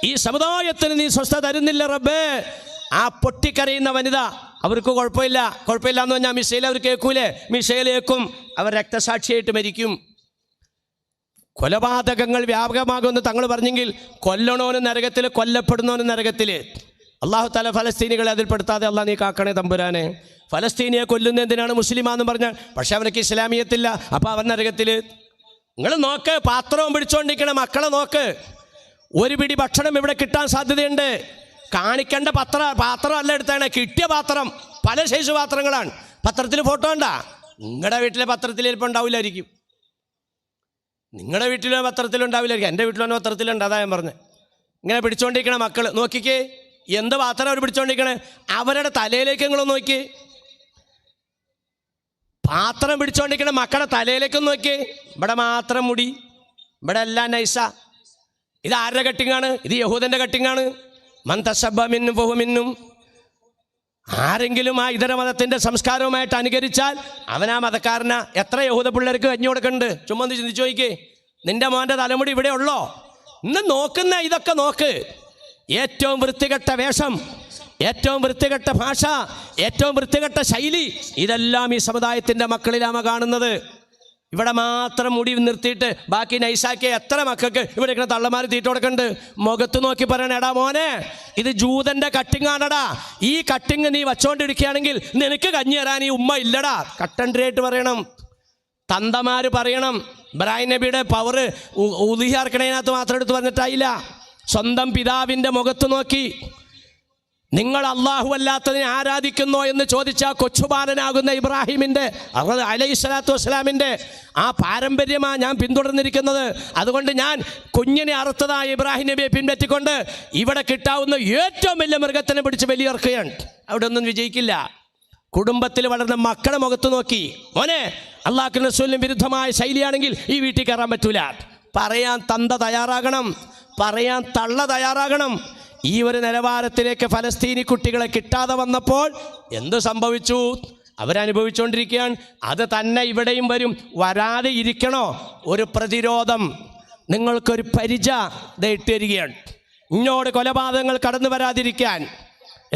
ഈ സമുദായത്തിന് നീ സ്വസ്ഥത തരുന്നില്ല റബ്ബേ. ആ പൊട്ടിക്കരയുന്ന വനിത, അവർക്ക് കുഴപ്പമില്ല എന്ന് പറഞ്ഞാൽ മിസൈൽ അവർ കേൾക്കൂലേ? മിസൈൽ കേൾക്കും, അവർ രക്തസാക്ഷിയായിട്ട് മരിക്കും. കൊലപാതകങ്ങൾ വ്യാപകമാകുമെന്ന് തങ്ങൾ പറഞ്ഞെങ്കിൽ കൊല്ലണോനും നരകത്തിൽ, കൊല്ലപ്പെടുന്നവനും നരകത്തിൽ. അള്ളാഹു തആല ഫലസ്തീനികളെ അതിൽപ്പെടുത്താതെ അള്ളാഹ് നീ കാക്കണേ തമ്പുരാനെ. ഫലസ്തീനിയെ കൊല്ലുന്ന എന്തിനാണ്? മുസ്ലിമാണെന്ന് പറഞ്ഞാൽ. പക്ഷെ അവനക്ക് ഇസ്ലാമിയത്തില്ല, അപ്പോൾ അവൻ നരകത്തിൽ. നിങ്ങൾ നോക്ക്, പാത്രവും പിടിച്ചുകൊണ്ടിരിക്കണ മക്കളെ നോക്ക്. ഒരു പിടി ഭക്ഷണം ഇവിടെ കിട്ടാൻ സാധ്യതയുണ്ട്. കാണിക്കേണ്ട പാത്രമല്ല എടുത്താണ്, കിട്ടിയ പാത്രം പല ശേഷ പാത്രങ്ങളാണ്. പത്രത്തിൽ ഫോട്ടോ ഉണ്ടാ? നിങ്ങളുടെ വീട്ടിലെ പത്രത്തിൽ ചിലപ്പോൾ ഉണ്ടാവില്ലായിരിക്കും, നിങ്ങളുടെ വീട്ടിലെ പത്രത്തിലുണ്ടാവില്ലായിരിക്കും. എൻ്റെ വീട്ടിലൊന്നും പത്രത്തിലുണ്ട്. അതാ ഞാൻ പറഞ്ഞത്. ഇങ്ങനെ പിടിച്ചോണ്ടിരിക്കണ മക്കൾ നോക്കിക്കേ, എന്ത് പാത്രം അവർ പിടിച്ചോണ്ടിരിക്കണേ. അവരുടെ തലയിലേക്ക് നിങ്ങളൊന്ന് നോക്കി, പാത്രം പിടിച്ചോണ്ടിരിക്കണ മക്കളുടെ തലയിലേക്കൊന്ന് നോക്കി. ഇവിടെ മാത്രം മുടി, ഇവിടെ എല്ലാം നൈസ. ഇത് ആരുടെ കട്ടിങ്ങാണ്? ഇത് യഹൂദൻ്റെ കട്ടിങ്ങാണ്. മൻ തശബ്ബഹ മിൻഹും ഫഹുവ മിൻഹും. ആരെങ്കിലും ആ ഇതര മതത്തിൻ്റെ സംസ്കാരവുമായിട്ട് അനുകരിച്ചാൽ അവനാ മതക്കാരനാ. എത്ര യഹൂദ പിള്ളേർക്ക് കഞ്ഞി കൊടുക്കുന്നുണ്ട്? ചുമ്മാ ഒന്ന് ചിന്തിച്ചു നോക്കിക്കേ. നിന്റെ മോൻ്റെ തലമുടി ഇവിടെ ഉള്ളോ? ഇന്ന് നോക്കുന്ന ഇതൊക്കെ നോക്ക്. ഏറ്റവും വൃത്തികെട്ട വേഷം, ഏറ്റവും വൃത്തികെട്ട ഭാഷ, ഏറ്റവും വൃത്തികെട്ട ശൈലി, ഇതെല്ലാം ഈ സമുദായത്തിൻ്റെ മക്കളിലാണ് കാണുന്നത്. ഇവിടെ മാത്രം മുടി നിർത്തിയിട്ട് ബാക്കി നൈസാക്കിയ എത്ര മക്കൾക്ക് ഇവിടെ ഇങ്ങനെ തള്ളമാര് തീറ്റ കൊടുക്കുന്നുണ്ട്. മുഖത്ത് നോക്കി പറയണ, എടാ മോനെ, ഇത് ജൂതൻ്റെ കട്ടിങ്ങാണടാ. ഈ കട്ടിങ് നീ വച്ചോണ്ടിരിക്കുകയാണെങ്കിൽ നിനക്ക് കഞ്ഞി തരാൻ ഈ ഉമ്മ ഇല്ലടാ. കട്ടൻട്രിയായിട്ട് പറയണം, തന്തമാര് പറയണം. ഇബ്രാഹിം നബിയുടെ പവർ ഉദിഹാർക്കണതിനകത്ത് മാത്രം എടുത്ത് പറഞ്ഞിട്ടായില്ല. സ്വന്തം പിതാവിൻ്റെ മുഖത്ത് നോക്കി നിങ്ങൾ അള്ളാഹു അല്ലാത്തതിനെ ആരാധിക്കുന്നോ എന്ന് ചോദിച്ച കൊച്ചുബാലനാകുന്ന ഇബ്രാഹിമിൻ്റെ അലൈഹിസ്സലാത്തു വസ്സലാമിൻ്റെ ആ പാരമ്പര്യമാണ് ഞാൻ പിന്തുടർന്നിരിക്കുന്നത്. അതുകൊണ്ട് ഞാൻ കുഞ്ഞിനെ അറുത്തതായ ഇബ്രാഹിം നബിയെ പിൻപറ്റിക്കൊണ്ട് ഇവിടെ കിട്ടാവുന്ന ഏറ്റവും വലിയ മൃഗത്തിനെ പിടിച്ച് ബലിയർക്കുകയാണ്. അവിടെ ഒന്നും വിജയിക്കില്ല. കുടുംബത്തിൽ വളർന്ന മക്കളെ മുഖത്ത് നോക്കി, മോനെ, അള്ളാഹു റസൂലിന് വിരുദ്ധമായ ശൈലിയാണെങ്കിൽ ഈ വീട്ടിൽ കയറാൻ പറ്റൂല. പറയാൻ തന്ത തയ്യാറാകണം, പറയാൻ തള്ള തയ്യാറാകണം. ഈ ഒരു നിലവാരത്തിലേക്ക് ഫലസ്തീനി കുട്ടികളെ കിട്ടാതെ വന്നപ്പോൾ എന്ത് സംഭവിച്ചു? അവരനുഭവിച്ചുകൊണ്ടിരിക്കുകയാണ്. അത് തന്നെ ഇവിടെയും വരും. വരാതെ ഇരിക്കണോ? ഒരു പ്രതിരോധം, നിങ്ങൾക്കൊരു പരിച ഇട്ടിരിക്കുകയാണ്. ഇങ്ങോട്ട് കൊലപാതകങ്ങൾ കടന്നു വരാതിരിക്കാൻ.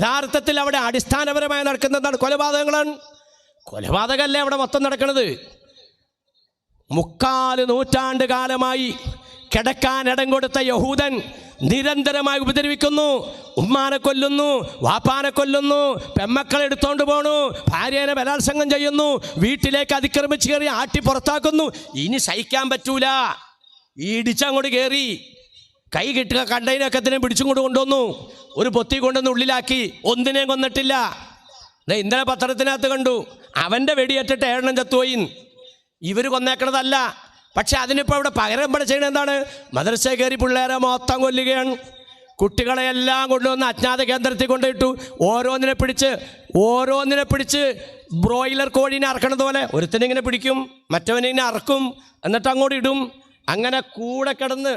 യഥാർത്ഥത്തിൽ അവിടെ അടിസ്ഥാനപരമായി നടക്കുന്നതാണ് കൊലപാതകങ്ങളാണ്. കൊലപാതകമല്ലേ അവിടെ മൊത്തം നടക്കുന്നത്. 3/4 നൂറ്റാണ്ട് കാലമായി കിടക്കാൻ ഇടം കൊടുത്ത യഹൂദൻ നിരന്തരമായി ഉപദ്രവിക്കുന്നു. ഉമ്മാനെ കൊല്ലുന്നു, വാപ്പാനെ കൊല്ലുന്നു, പെമ്മക്കളെ എടുത്തോണ്ട് പോണു, ഭാര്യേനെ ബലാത്സംഗം ചെയ്യുന്നു, വീട്ടിലേക്ക് അതിക്രമിച്ച് കയറി ആട്ടി പുറത്താക്കുന്നു. ഇനി സഹിക്കാൻ പറ്റൂല. ഇടിച്ചങ്ങോട്ട് കയറി കൈ കിട്ടുക കണ്ടതിനൊക്കെ തന്നെ പിടിച്ചും കൊണ്ട് കൊണ്ടുവന്നു. ഒരു പൊത്തി കൊണ്ടുവന്ന് ഉള്ളിലാക്കി. ഒന്നിനെയും കൊന്നിട്ടില്ല. ഇന്നലെ പത്രത്തിനകത്ത് കണ്ടു, അവൻ്റെ വെടിയേറ്റിട്ട് 7 ചത്തുപോയി. ഇവർ കൊന്നേക്കണതല്ല. പക്ഷെ അതിനിപ്പോൾ ഇവിടെ പകരം ചെയ്യണത് എന്താണ്? മദ്രസ കയറി പിള്ളേരെ മൊത്തം കൊല്ലുകയാണ്. കുട്ടികളെയെല്ലാം കൊണ്ടുവന്ന് അജ്ഞാത കേന്ദ്രത്തിൽ കൊണ്ടിട്ടു. ഓരോന്നിനെ പിടിച്ച് ബ്രോയിലർ കോഴീനെ അറക്കണത് പോലെ ഒരുത്തനിങ്ങനെ പിടിക്കും, മറ്റവനിങ്ങനെ അറക്കും, എന്നിട്ട് അങ്ങോട്ട് ഇടും. അങ്ങനെ കൂടെ കിടന്ന്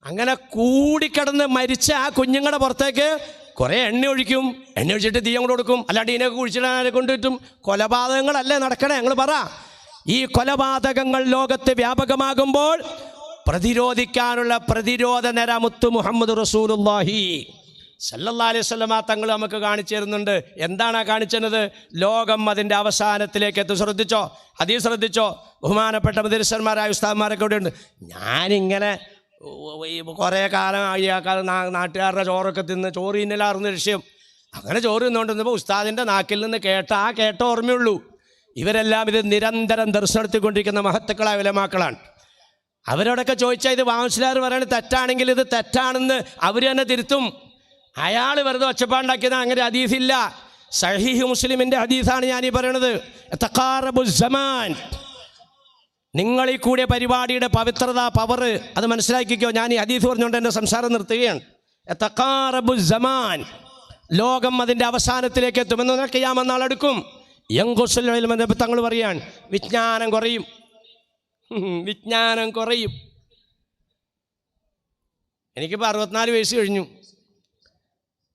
അങ്ങനെ കൂടിക്കിടന്ന് മരിച്ച ആ കുഞ്ഞുങ്ങളുടെ പുറത്തേക്ക് കുറേ എണ്ണ ഒഴിച്ചിട്ട് തീ അങ്ങോട്ട് കൊടുക്കും. അല്ലാണ്ട് ഇതിനൊക്കെ കുഴിച്ചിടാനെ കൊണ്ടുപോയിട്ടും കൊലപാതകങ്ങളല്ലേ നടക്കണേ? ഞങ്ങൾ പറ. ഈ കൊലപാതകങ്ങൾ ലോകത്ത് വ്യാപകമാകുമ്പോൾ പ്രതിരോധിക്കാനുള്ള പ്രതിരോധ നിര മുത്ത് മുഹമ്മദ് റസൂലുള്ളാഹി സല്ലല്ലാഹു അലൈഹി വസല്ലമ തങ്ങൾ നമുക്ക് കാണിച്ചു തരുന്നുണ്ട്. എന്താണ് കാണിച്ചത്? ലോകം അതിൻ്റെ അവസാനത്തിലേക്ക് എത്തും. ശ്രദ്ധിച്ചോ, അതീ ശ്രദ്ധിച്ചോ. ബഹുമാനപ്പെട്ട മദരസന്മാരായ ഉസ്താദ്മാരൊക്കെ ഇവിടെ ഉണ്ട്. ഞാനിങ്ങനെ കുറേ കാലമായി നാട്ടുകാരുടെ ചോറൊക്കെ തിന്ന് ചോറ് തിന്നലാർന്ന ലക്ഷ്യം. അങ്ങനെ ചോറ് തിന്നുകൊണ്ടിരുന്നപ്പോൾ ഉസ്താദിൻ്റെ നാക്കിൽ നിന്ന് കേട്ട ഓർമ്മയുള്ളൂ. ഇവരെല്ലാം ഇത് നിരന്തരം ദർശനം നടത്തിക്കൊണ്ടിരിക്കുന്ന മഹത്തുക്കളായ ഉലമാക്കളാണ്. അവരോടൊക്കെ ചോദിച്ചാൽ ഇത് വാമസ്ലാർ പറയുന്നത് തെറ്റാണെങ്കിൽ ഇത് തെറ്റാണെന്ന് അവർ തന്നെ തിരുത്തും. അയാൾ വെറുതെ ഒച്ചപ്പാടുണ്ടാക്കിയത് അങ്ങനെ ഹദീസില്ല. സഹീഹ് മുസ്ലിമിൻ്റെ ഹദീസാണ് ഞാനീ പറയണത്. തഖാറബുസ്സമാൻ, നിങ്ങൾ ഈ കൂടിയ പരിപാടിയുടെ പവിത്രത, പവർ അത് മനസ്സിലാക്കിക്കോ. ഞാൻ ഈ ഹദീസ് പറഞ്ഞുകൊണ്ട് എൻ്റെ സംസാരം നിർത്തുകയാണ്. തഖാറബുസ്സമാൻ, ലോകം അതിൻ്റെ അവസാനത്തിലേക്ക് എത്തുമെന്ന് ഖിയാമത്ത് നാൾ അടുക്കും. യങ്കുസുൽ ഇൽമ തങ്ങൾ പറയാൻ വിജ്ഞാനം കുറയും. എനിക്കിപ്പോൾ 64 വയസ്സ് കഴിഞ്ഞു.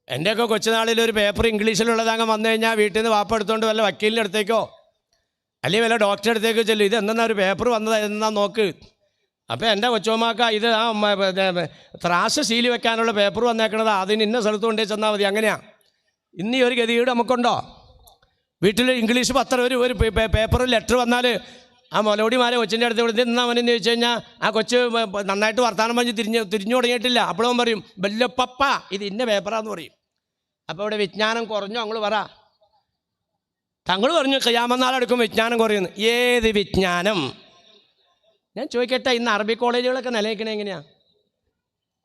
എൻ്റെയൊക്കെ കൊച്ചുനാളിൽ ഒരു പേപ്പർ ഇംഗ്ലീഷിലുള്ളതങ്ങ് വന്നു കഴിഞ്ഞാൽ വീട്ടിൽ നിന്ന് വാപ്പ എടുത്തുകൊണ്ട് വല്ല വക്കീലിൻ്റെ അടുത്തേക്കോ അല്ലെങ്കിൽ വല്ല ഡോക്ടറുടെ അടുത്തേക്കോ ചെല്ലും. ഇത് എന്നാ ഒരു പേപ്പർ വന്നത് എന്നാ നോക്ക്. അപ്പോൾ എൻ്റെ കൊച്ചുമ്മക്ക് ഇത് ത്രാസ് സീലി വെക്കാനുള്ള പേപ്പർ വന്നേക്കണത്, അതിന് ഇന്ന സ്ഥലത്ത് കൊണ്ടേ ചെന്നാൽ മതി. അങ്ങനെയാണ്. ഇന്ന് ഈ ഒരു ഗതികേട് നമുക്കുണ്ടോ? വീട്ടിൽ ഇംഗ്ലീഷ് പത്രം ഒരു പേപ്പറിൽ ലെറ്റർ വന്നാൽ ആ മൊലോടിമാരെ കൊച്ചിൻ്റെ അടുത്ത് വിടുന്നത് ഇന്ന് അവനെന്ന് ചോദിച്ചു കഴിഞ്ഞാൽ ആ കൊച്ച് നന്നായിട്ട് വർത്താനം പറഞ്ഞ് തിരിഞ്ഞു തുടങ്ങിയിട്ടില്ല. അപ്പോഴും പറയും ബെല്ലപ്പ ഇത് ഇന്ന പേപ്പറാന്ന് പറയും. അപ്പോൾ ഇവിടെ വിജ്ഞാനം കുറഞ്ഞു ഞങ്ങൾ പറ. തങ്ങൾ പറഞ്ഞു ഖിയാമത്ത് നാൾ അടുക്കും വിജ്ഞാനം കുറയുന്നു. ഏത് വിജ്ഞാനം? ഞാൻ ചോദിക്കട്ടെ, ഇന്ന് അറബി കോളേജുകളൊക്കെ നിലനിൽക്കണേ എങ്ങനെയാണ്?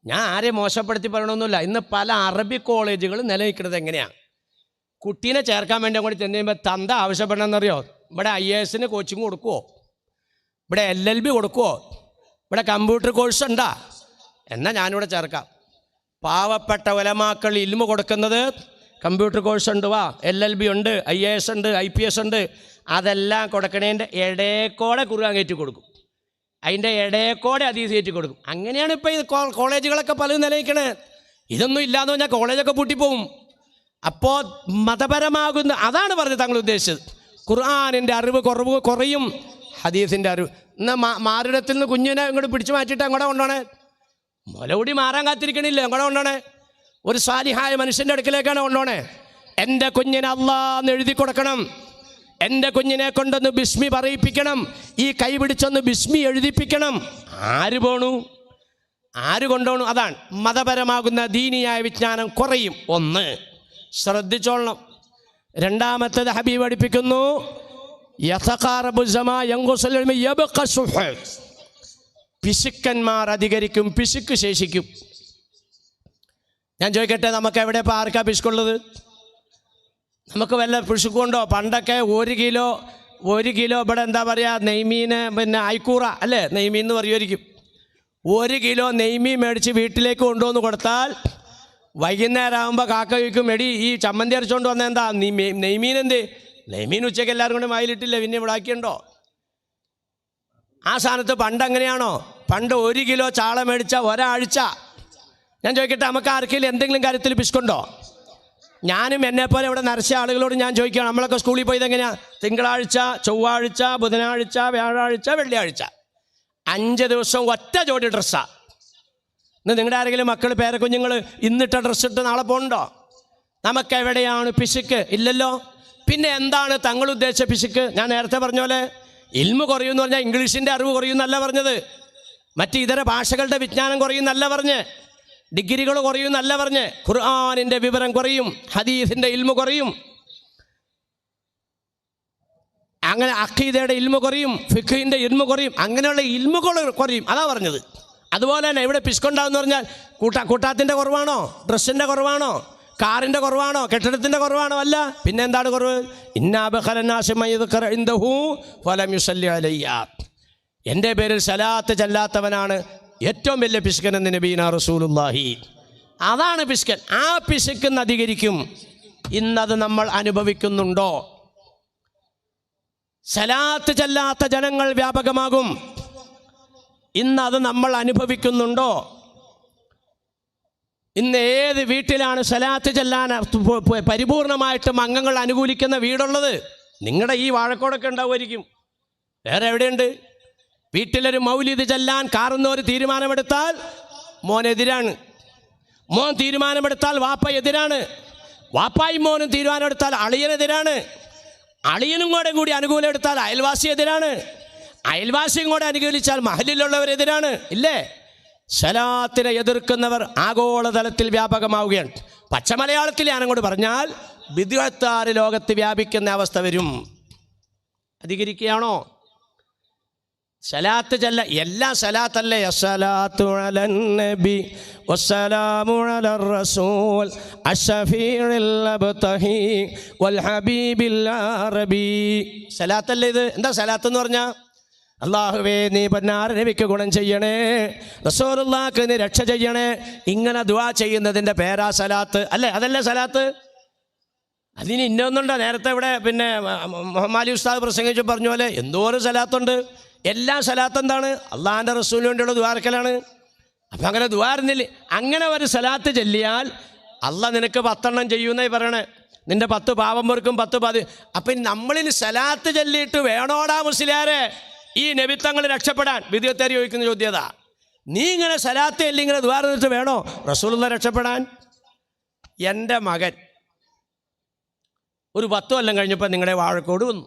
ഞാൻ ആരെയും മോശപ്പെടുത്തി പറയണമെന്നില്ല. ഇന്ന് പല അറബി കോളേജുകൾ നിലനിൽക്കുന്നത് എങ്ങനെയാണ്? കുട്ടീനെ ചേർക്കാൻ വേണ്ടി അങ്ങോട്ട് ചെന്ന് കഴിയുമ്പോൾ തന്ത ആവശ്യപ്പെടണമെന്നറിയോ? ഇവിടെ IAS കോച്ചിങ് കൊടുക്കുമോ? ഇവിടെ LLB കൊടുക്കുമോ? ഇവിടെ കമ്പ്യൂട്ടർ കോഴ്സ് ഉണ്ടാ? എന്നാൽ ഞാനിവിടെ ചേർക്കാം. പാവപ്പെട്ട ഉലമാക്കൾ ഇൽമു കൊടുക്കുന്നത് കമ്പ്യൂട്ടർ കോഴ്സ് ഉണ്ട്, വാ LLB ഉണ്ട്, IAS ഉണ്ട്, IPS ഉണ്ട്. അതെല്ലാം കൊടുക്കണേൻ്റെ ഇടയക്കോടെ ഖുർആൻ കയറ്റി കൊടുക്കും, അതിൻ്റെ ഇടയക്കോടെ ഹദീസ് കയറ്റി കൊടുക്കും. അങ്ങനെയാണ് ഇപ്പോൾ ഈ കോളേജുകളൊക്കെ പലതും നിലനിൽക്കണേ. ഇതൊന്നും ഇല്ലാന്ന് പറഞ്ഞാൽ കോളേജൊക്കെ പൂട്ടിപ്പോവും. അപ്പോൾ മതപരമാകുന്ന, അതാണ് പറഞ്ഞത് തങ്ങൾ ഉദ്ദേശിച്ചത്. ഖുർആനിൻ്റെ അറിവ് കുറയും, ഹദീസിൻ്റെ അറിവ്. എന്നാൽ മാറിടത്തിൽ നിന്ന് കുഞ്ഞിനെ ഇങ്ങോട്ട് പിടിച്ചു മാറ്റിയിട്ട് അങ്ങോട്ട് കൊണ്ടോണേ, മുലകുടി മാറാൻ കാത്തിരിക്കണില്ല, അങ്ങോട്ട് കൊണ്ടോണേ. ഒരു സാലിഹായ മനുഷ്യൻ്റെ അടുക്കിലേക്കാണ് കൊണ്ടോണേ. എൻ്റെ കുഞ്ഞിനെ അല്ലാന്ന് എഴുതി കൊടുക്കണം, എൻ്റെ കുഞ്ഞിനെ കൊണ്ടൊന്ന് ബിസ്മി പറയിപ്പിക്കണം, ഈ കൈ പിടിച്ചൊന്ന് ബിസ്മി എഴുതിപ്പിക്കണം. ആര് പോണു? ആര് കൊണ്ടുപോണു? അതാണ് മതപരമാകുന്ന ദീനിയായ വിജ്ഞാനം കുറയും. ഒന്ന് ശ്രദ്ധിച്ചോളണം. രണ്ടാമത്തേത് ഹബീബ് പഠിപ്പിക്കുന്നു, പിശുക്കന്മാർ അധികരിക്കും, പിശുക്ക് ശേഷിക്കും. ഞാൻ ചോദിക്കട്ടെ, നമുക്ക് എവിടെ ഇപ്പോൾ ആർക്കാ പിശുക്കുള്ളത്? നമുക്ക് വല്ല പിശുക്കുണ്ടോ? പണ്ടൊക്കെ ഒരു കിലോ ഇവിടെ എന്താ പറയുക, നെയ്മീൻ, പിന്നെ അയക്കൂറ അല്ലേ, നെയ്മീൻ എന്ന് പറയുമായിരിക്കും. 1 കിലോ നെയ്മീൻ മേടിച്ച് വീട്ടിലേക്ക് കൊണ്ടുവന്ന് കൊടുത്താൽ വൈകുന്നേരം ആകുമ്പോൾ കാക്ക ചോദിക്കും, എടി ഈ ചമ്മന്തി അരച്ചുകൊണ്ട് വന്ന എന്താ നെയ്മീൻ എന്ത്? നെയ്മീൻ ഉച്ചയ്ക്ക് എല്ലാവരും കൊണ്ട് വായിലിട്ടില്ല, പിന്നെ ഇവിടെ ആക്കിയുണ്ടോ? ആ സ്ഥാനത്ത് പണ്ട് അങ്ങനെയാണോ? പണ്ട് 1 കിലോ ചാള മേടിച്ച ഒരാഴ്ച. ഞാൻ ചോദിക്കട്ടെ, നമുക്ക് ആർക്കെങ്കിലും എന്തെങ്കിലും കാര്യത്തിൽ പിശുക്കുണ്ടോ? ഞാനും എന്നെപ്പോലെ ഇവിടെ നരച്ച ആളുകളോട് ഞാൻ ചോദിക്കുകയാണ്, നമ്മളൊക്കെ സ്കൂളിൽ പോയത് എങ്ങനെയാണ്? തിങ്കളാഴ്ച, ചൊവ്വാഴ്ച, ബുധനാഴ്ച, വ്യാഴാഴ്ച, വെള്ളിയാഴ്ച, 5 ദിവസം ഒറ്റ ജോഡി ഡ്രസ്സാണ്. ഇന്ന് നിങ്ങളുടെ ആരെങ്കിലും മക്കൾ, പേരക്കുഞ്ഞുങ്ങൾ ഇന്നിട്ട ഡ്രസ്സ് ഇട്ട് നാളെ പോകണ്ടോ? നമുക്കെവിടെയാണ് പിശുക്ക്? ഇല്ലല്ലോ. പിന്നെ എന്താണ് തങ്ങൾ ഉദ്ദേശിച്ച പിശുക്ക്? ഞാൻ നേരത്തെ പറഞ്ഞ പോലെ ഇൽമു കുറയുമെന്ന് പറഞ്ഞാൽ ഇംഗ്ലീഷിൻ്റെ അറിവ് കുറയുമെന്നല്ല പറഞ്ഞത്, മറ്റ് ഇതര ഭാഷകളുടെ വിജ്ഞാനം കുറയുമെന്നല്ല പറഞ്ഞ്, ഡിഗ്രികൾ കുറയുമെന്നല്ല പറഞ്ഞ്. ഖുർആനിൻ്റെ വിവരം കുറയും, ഹദീസിൻ്റെ ഇൽമു കുറയും, അങ്ങനെ അഖീദയുടെ ഇൽമു കുറയും, ഫിഖിൻ്റെ ഇൽമു കുറയും, അങ്ങനെയുള്ള ഇൽമുകൾ കുറയും, അതാ പറഞ്ഞത്. അതുപോലെ തന്നെ ഇവിടെ പിശുക്കുണ്ടാവെന്ന് പറഞ്ഞാൽ കൂട്ടാത്തിൻ്റെ കുറവാണോ? ഡ്രസ്സിൻ്റെ കുറവാണോ? കാറിൻ്റെ കുറവാണോ? കെട്ടിടത്തിൻ്റെ കുറവാണോ? അല്ല. പിന്നെ എന്താണ് കുറവ്? എൻ്റെ പേരിൽ സലാത്ത് ചെല്ലാത്തവനാണ് ഏറ്റവും വലിയ പിശുക്കനെന്ന് നബീന റസൂലുള്ളാഹി. അതാണ് പിശുക്കൻ. ആ പിശുക്കിന്ന് അധികരിക്കും. ഇന്നത് നമ്മൾ അനുഭവിക്കുന്നുണ്ടോ? സലാത്ത് ചെല്ലാത്ത ജനങ്ങൾ വ്യാപകമാകും. ഇന്നത് നമ്മൾ അനുഭവിക്കുന്നുണ്ടോ? ഇന്ന് ഏത് വീട്ടിലാണ് സലാത്ത് ചെല്ലാൻ പരിപൂർണമായിട്ടും അംഗങ്ങൾ അനുകൂലിക്കുന്ന വീടുള്ളത്? നിങ്ങളുടെ ഈ വാഴക്കോടൊക്കെ ഉണ്ടാവുമായിരിക്കും, വേറെ എവിടെയുണ്ട്? വീട്ടിലൊരു മൗലിദ് ചെല്ലാൻ കാറുന്നവർ തീരുമാനമെടുത്താൽ മോനെതിരാണ്, മോൻ തീരുമാനമെടുത്താൽ വാപ്പ എതിരാണ്, വാപ്പായും മോനും തീരുമാനമെടുത്താൽ അളിയനെതിരാണ്, അളിയനും കൂടി അനുകൂലം എടുത്താൽ അയൽവാസി എതിരാണ്, അയൽവാസിയും കൂടെ അനുകൂലിച്ചാൽ മഹലിലുള്ളവരെതിരാണ്. ഇല്ലേ? സലാത്തിനെ എതിർക്കുന്നവർ ആഗോളതലത്തിൽ വ്യാപകമാവുകയാണ്. പച്ചമലയാളത്തിൽ ഞാനങ്ങോട്ട് പറഞ്ഞാൽ ബിദ്അത്താർ ലോകത്ത് വ്യാപിക്കുന്ന അവസ്ഥ വരും. അധികരിക്കുകയാണോ? സലാത്ത് ചെല്ല, എല്ലാ സലാത്തല്ലേ? അസ്സലാത്തു അലൻ നബി വസ്സലാമു അലർ റസൂൽ അഷ്ഫീഉൽ അബ്തഹി വൽ ഹബീബിൽ അറബി. സലാത്തല്ലേ ഇത്? എന്താ സലാത്ത് എന്ന് പറഞ്ഞാൽ? അല്ലാഹുവേ നീ പൊന്നാര നബിക്ക് ഗുണം ചെയ്യണേ, റസൂലുള്ളാഹിക്ക് നീ രക്ഷ ചെയ്യണേ, ഇങ്ങനെ ദുആ ചെയ്യുന്നതിൻ്റെ പേരാ സലാത്ത് അല്ലേ? അതല്ലേ സലാത്ത്? അതിന് ഇന്നൊന്നുണ്ടോ? നേരത്തെ ഇവിടെ പിന്നെ മുഹമ്മദ് ഉസ്താദ് പ്രസംഗിച്ച് പറഞ്ഞ പോലെ എന്തോരം സലാത്തുണ്ട്. എല്ലാ സലാത്ത് എന്താണ്? അള്ളാഹിൻ്റെ റസൂലിന് വേണ്ടിയുള്ള ദുആർക്കലാണ്. അപ്പം അങ്ങനെ ദുആർന്നില്ല, അങ്ങനെ ഒരു സലാത്ത് ചൊല്ലിയാൽ അള്ളാഹ് നിനക്ക് 10 എണ്ണം ചെയ്യുമെന്നായി പറയണേ. നിൻ്റെ 10 പാപം പൊറുക്കും, 10 അപ്പം നമ്മളിൽ സലാത്ത് ചൊല്ലിയിട്ട് വേണോടാ മുസ്ലിയാരെ ഈ നബിത്തങ്ങൾ രക്ഷപ്പെടാൻ? വിദ്യാർത്ഥി ചോദിക്കുന്ന ചോദ്യത. നീ ഇങ്ങനെ സലാത്ത് ചൊല്ലി ഇങ്ങനെ ദുആർന്നിട്ട് വേണോ റസൂലുള്ളാഹി രക്ഷപ്പെടാൻ? എൻ്റെ മകൻ ഒരു 10 കൊല്ലം കഴിഞ്ഞപ്പോൾ നിങ്ങളുടെ വാഴക്കോട് വന്നു.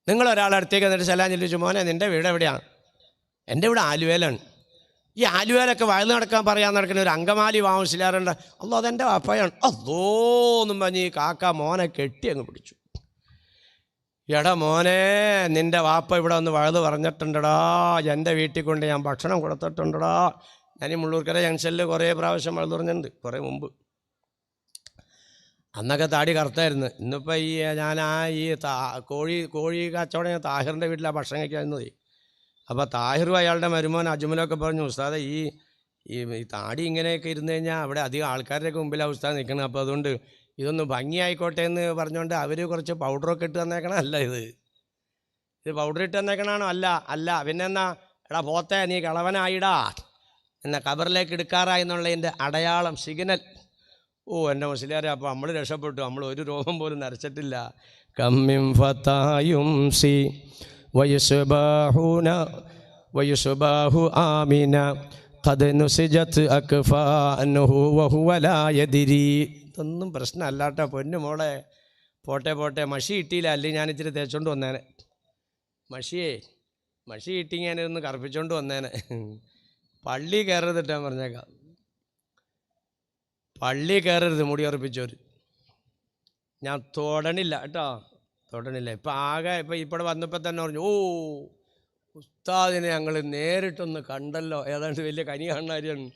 നിങ്ങളൊരാളുടെ അടുത്തേക്ക് എന്നിട്ട് സലാം ചൊല്ലിച്ചു, മോനെ നിൻ്റെ വീട് എവിടെയാണ്? എൻ്റെ വീട് ആലുവയിലാണ്. ഈ ആലുവയിലൊക്കെ വയൽ നടക്കാൻ പറയാൻ നടക്കുന്ന ഒരു അങ്കമാലി വാമസിലാറുണ്ട്. അല്ലോ അതെൻ്റെ വാപ്പയാണ്. അല്ലോന്നും പറഞ്ഞ് ഈ കാക്ക മോനെ കെട്ടി അങ്ങ് പിടിച്ചു. എടാ മോനെ, നിൻ്റെ വാപ്പ ഇവിടെ ഒന്ന് വഴുത് പറഞ്ഞിട്ടുണ്ടടാ, എൻ്റെ വീട്ടിൽ കൊണ്ട് ഞാൻ ഭക്ഷണം കൊടുത്തിട്ടുണ്ടടാ. ഞാൻ ഈ മുള്ളൂർക്കര ജംഗ്ഷനിൽ കുറേ പ്രാവശ്യം വഴുത് പറഞ്ഞിട്ടുണ്ട്, കുറേ മുമ്പ്. അന്നൊക്കെ താടി കറുത്തായിരുന്നു. ഇന്നിപ്പോൾ ഞാൻ കോഴി കച്ചവടം ഞാൻ താഹിറിൻ്റെ വീട്ടിലാണ് ഭക്ഷണം കഴിക്കാവുന്നത്. അപ്പോൾ താഹിറും അയാളുടെ മരുമോൻ അജ്മലൊക്കെ പറഞ്ഞു, ഉസ്താദെ ഈ താടി ഇങ്ങനെയൊക്കെ ഇരുന്ന് കഴിഞ്ഞാൽ അവിടെ അധികം ആൾക്കാരുടെയൊക്കെ മുമ്പിലാണ് ഉസ്താദ് നിൽക്കുന്നത്. അപ്പോൾ അതുകൊണ്ട് ഇതൊന്ന് ഭംഗിയായിക്കോട്ടെ എന്ന് പറഞ്ഞുകൊണ്ട് അവർ കുറച്ച് പൗഡറൊക്കെ ഇട്ട് തന്നേക്കണം. അല്ല, ഇത് പൗഡർ ഇട്ട് തന്നേക്കണാണോ? അല്ല. പിന്നെന്നാ, എടാ പോത്തെ നീ കളവനായിടാ എന്ന ഖബറിലേക്ക് എടുക്കാറായി എന്നുള്ളതിൻ്റെ അടയാളം, സിഗ്നൽ. എൻ്റെ മുസ്ലിയാരെ, അപ്പോൾ നമ്മൾ രക്ഷപ്പെട്ടു. നമ്മൾ ഒരു രോഗം പോലും നരച്ചിട്ടില്ല. കമ്മിം ഫതായും സി വയുസ്ബാഹു ആമിന ഖദ് നുസിജത് അക്ഫാനുഹു വഹുവ ലാ യദ്രി. ഇതൊന്നും പ്രശ്നമല്ല കേട്ടോ പൊന്നു മോളെ. പോട്ടെ മഷി കിട്ടിയില്ല, അല്ലെങ്കിൽ ഞാൻ ഇച്ചിരി തേച്ചോണ്ട് വന്നേനെ. മഷി കിട്ടി ഞാനൊന്ന് കറുപ്പിച്ചോണ്ട് വന്നേനെ. പള്ളി കയറരുതിട്ടാൻ പറഞ്ഞേക്കാം, പള്ളി കയറരുത് മുടി ഉറപ്പിച്ചവർ. ഞാൻ തൊടണില്ല കേട്ടോ, തൊടണില്ല. ഇപ്പം ഇവിടെ വന്നപ്പോൾ തന്നെ പറഞ്ഞു, ഉസ്താദിനെ ഞങ്ങൾ നേരിട്ടൊന്ന് കണ്ടല്ലോ, ഏതാണ്ട് വലിയ കനി കാണാരിയാണ്.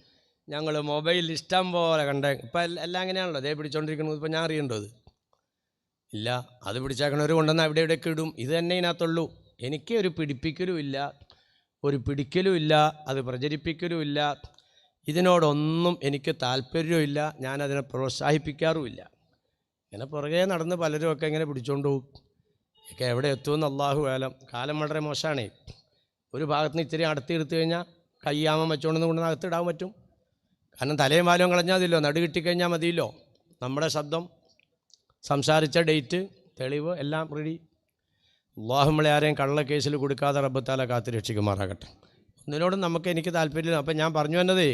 ഞങ്ങൾ മൊബൈലിൽ ഇഷ്ടം പോലെ കണ്ടേ. ഇപ്പം എല്ലാം അങ്ങനെയാണല്ലോ, അതേ പിടിച്ചോണ്ടിരിക്കുന്നത്. ഇപ്പം ഞാൻ അറിയണ്ടോ? അത് ഇല്ല, അത് പിടിച്ചേക്കണവർ കൊണ്ടുവന്ന് അവിടെ ഇവിടെയൊക്കെ ഇടും. ഇത് തന്നെ ഇതിനകത്തുള്ളൂ. എനിക്ക് ഒരു പിടിപ്പിക്കലുമില്ല, ഒരു പിടിക്കലുമില്ല, അത് പ്രചരിപ്പിക്കലുമില്ല. ഇതിനോടൊന്നും എനിക്ക് താല്പര്യമില്ല, ഞാനതിനെ പ്രോത്സാഹിപ്പിക്കാറുമില്ല. ഇങ്ങനെ പുറകെ നടന്ന് പലരും ഇങ്ങനെ പിടിച്ചോണ്ട് പോകും. ഒക്കെ എവിടെ എത്തുമെന്ന് അള്ളാഹു ആലം. കാലം വളരെ മോശമാണേ. ഒരു ഭാഗത്ത് നിന്ന് ഇത്തിരി അടുത്ത് കഴിഞ്ഞാൽ കയ്യാമം വെച്ചോണ്ടെന്ന് കൊണ്ട് അകത്തിടാൻ പറ്റും. കാരണം തലയും വാലും കളഞ്ഞാൽ മതിയല്ലോ, നടു കിട്ടിക്കഴിഞ്ഞാൽ മതിയല്ലോ. നമ്മുടെ ശബ്ദം, സംസാരിച്ച ഡേറ്റ്, തെളിവ് എല്ലാം റെഡി. അള്ളാഹു നമ്മളെ ആരെയും കള്ളക്കേസിൽ കൊടുക്കാതെ റബ്ബത്താല കാത്ത് രക്ഷിക്കുമാറാകട്ടെ. ഒന്നിനോടും എനിക്ക് താല്പര്യമില്ല. അപ്പം ഞാൻ പറഞ്ഞു വന്നതേ,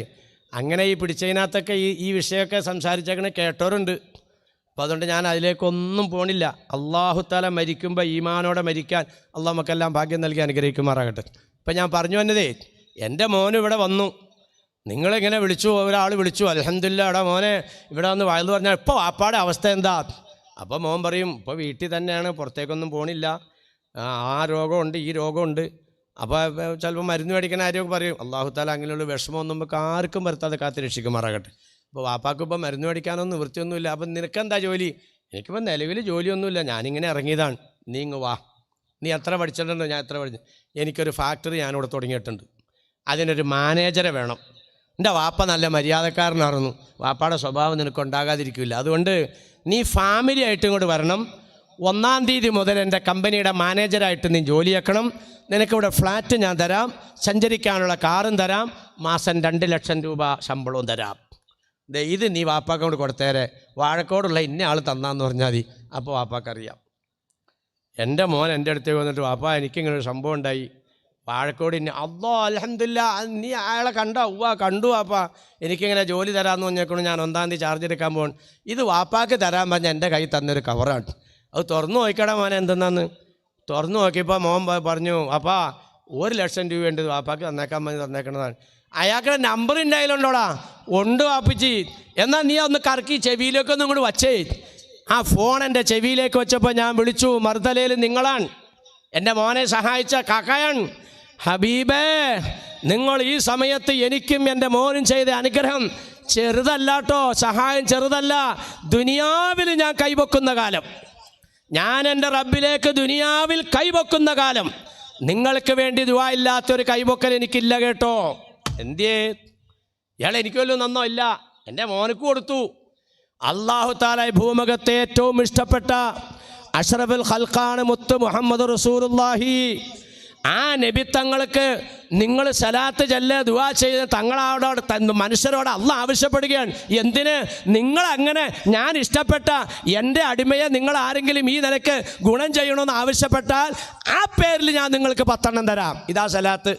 അങ്ങനെ ഈ പിടിച്ചതിനകത്തൊക്കെ ഈ വിഷയമൊക്കെ സംസാരിച്ചേക്കണേ കേട്ടവരുണ്ട്. അപ്പോൾ അതുകൊണ്ട് ഞാൻ അതിലേക്കൊന്നും പോണില്ല. അള്ളാഹു താല മരിക്കുമ്പോൾ ഈമാനോടെ മരിക്കാൻ അള്ളാഹ് നമുക്കെല്ലാം ഭാഗ്യം നൽകി അനുഗ്രഹിക്കുമാറാകട്ടെ. ഇപ്പം ഞാൻ പറഞ്ഞു വന്നതേ, എൻ്റെ മോന് ഇവിടെ വന്നു, നിങ്ങളിങ്ങനെ വിളിച്ചു, ഒരാൾ വിളിച്ചു, അൽഹംദുലില്ലാ എടാ മോനെ ഇവിടെ വന്ന് വയലു പറഞ്ഞാൽ ഇപ്പോൾ വാപ്പാടെ അവസ്ഥ എന്താ? അപ്പോൾ മോൻ പറയും, ഇപ്പോൾ വീട്ടിൽ തന്നെയാണ്, പുറത്തേക്കൊന്നും പോണില്ല, ആ രോഗമുണ്ട് ഈ രോഗമുണ്ട്. അപ്പോൾ ചിലപ്പോൾ മരുന്ന് മേടിക്കുന്ന ആരെയൊക്കെ പറയും. അള്ളാഹു താല അങ്ങനെയുള്ള വിഷമമൊന്നും നമുക്ക് ആർക്കും വരുത്താതെ കാത്ത് രക്ഷിക്കുമാറാകട്ടെ. അപ്പോൾ വാപ്പാക്കിപ്പോൾ മരുന്ന് മേടിക്കാനൊന്നും നിവൃത്തിയൊന്നുമില്ല. അപ്പം നിനക്കെന്താ ജോലി? എനിക്കിപ്പോൾ നിലവിൽ ജോലിയൊന്നുമില്ല, ഞാനിങ്ങനെ ഇറങ്ങിയതാണ്. നീ ഇങ്ങ് വാ. നീ എത്ര പഠിച്ചിട്ടുണ്ടോ? ഞാൻ എത്ര പഠിച്ചു? എനിക്കൊരു ഫാക്ടറി ഞാനിവിടെ തുടങ്ങിയിട്ടുണ്ട്, അതിനൊരു മാനേജറെ വേണം. എൻ്റെ വാപ്പ നല്ല മര്യാദക്കാരനായിരുന്നു, വാപ്പയുടെ സ്വഭാവം നിനക്കുണ്ടാകാതിരിക്കില്ല. അതുകൊണ്ട് നീ ഫാമിലി ആയിട്ട് ഇങ്ങോട്ട് വരണം. 1-ാം തീയതി മുതൽ എൻ്റെ കമ്പനിയുടെ മാനേജറായിട്ട് നീ ജോലി വെക്കണം. നിനക്കിവിടെ ഫ്ലാറ്റ് ഞാൻ തരാം, സഞ്ചരിക്കാനുള്ള കാറും തരാം, മാസം 2 ലക്ഷം രൂപ ശമ്പളവും തരാം. ഇത് നീ വാപ്പാക്കോട് കൊടുത്തേരെ, വാഴക്കോടുള്ള ഇന്ന ആൾ തന്നാന്ന് പറഞ്ഞാൽ മതി. അപ്പോൾ വാപ്പാക്കറിയാം. എൻ്റെ മോൻ എൻ്റെ അടുത്തേക്ക് വന്നിട്ട്, വാപ്പാ എനിക്കിങ്ങനൊരു സംഭവം ഉണ്ടായി, വാഴക്കോട് ഇന്ന. അല്ലോ അൽഹംദുലില്ലാ, നീ അയാളെ കണ്ടോ? കണ്ടു വാപ്പാ, എനിക്കിങ്ങനെ ജോലി തരാമെന്ന് പറഞ്ഞേക്കണം. ഞാൻ 1-ാം തീയതി ചാർജ് എടുക്കാൻ പോകണം. ഇത് വാപ്പാക്ക് തരാൻ പറഞ്ഞാൽ എൻ്റെ കയ്യിൽ തന്നൊരു കവറാണ്. അത് തുറന്നു നോക്കിക്കടാ മോനെ എന്തെന്നാന്ന്. തുറന്നു നോക്കിയപ്പോൾ മോൻ പറഞ്ഞു, വാപ്പാ 1 ലക്ഷം രൂപയുണ്ട്, വാപ്പാക്ക് തന്നേക്കാൻ പറഞ്ഞ് തന്നേക്കണതാണ്. അയാൾക്കുടെ നമ്പർ എൻ്റെ കയ്യിലുണ്ടോടാ? ഉണ്ട് വാപ്പിച്ചി. എന്നാൽ നീ ഒന്ന് കറക്കി ചെവിയിലേക്കൊന്നും ഇങ്ങോട്ട് വച്ചേ. ആ ഫോൺ എൻ്റെ ചെവിയിലേക്ക് വെച്ചപ്പോൾ ഞാൻ വിളിച്ചു, മറുതലയിൽ നിങ്ങളാണ്, എൻ്റെ മോനെ സഹായിച്ച കാക്കയാണ്. ഹബീബേ, നിങ്ങൾ ഈ സമയത്ത് എനിക്കും എൻ്റെ മോനും ചെയ്ത അനുഗ്രഹം ചെറുതല്ലാട്ടോ, സഹായം ചെറുതല്ല. ദുനിയാവിൽ ഞാൻ കൈവെക്കുന്ന കാലം, ഞാൻ എൻ്റെ റബ്ബിലേക്ക് ദുനിയാവിൽ കൈവെക്കുന്ന കാലം, നിങ്ങൾക്ക് വേണ്ടി ദുആ ഇല്ലാത്തൊരു കൈവെക്കൽ എനിക്കില്ല കേട്ടോ. എന്തേ ഇയാൾ എനിക്ക് വല്ലതും നന്നോ? ഇല്ല, എൻ്റെ മോനക്ക് കൊടുത്തു. അല്ലാഹു തആല ഭൂമുഖത്തെ ഏറ്റവും ഇഷ്ടപ്പെട്ട അഷ്റഫുൽ ഖൽഖാണ് മുത്ത് മുഹമ്മദ് റസൂലുള്ളാഹി. ആ നബി തങ്ങൾക്ക് നിങ്ങൾ സലാത്ത് ചൊല്ല്, ദുആ ചെയ്ത് തങ്ങളോട് മനുഷ്യരോട് അള്ളാഹ് ആവശ്യപ്പെടുകയാണ്. എന്തിന്? നിങ്ങളങ്ങനെ ഞാൻ ഇഷ്ടപ്പെട്ട എൻ്റെ അടിമയെ നിങ്ങൾ ആരെങ്കിലും ഈ നിലയ്ക്ക് ഗുണം ചെയ്യണമെന്ന് ആവശ്യപ്പെട്ടാൽ ആ പേരിൽ ഞാൻ നിങ്ങൾക്ക് 10 എണ്ണം തരാം. ഇതാ സലാത്ത്.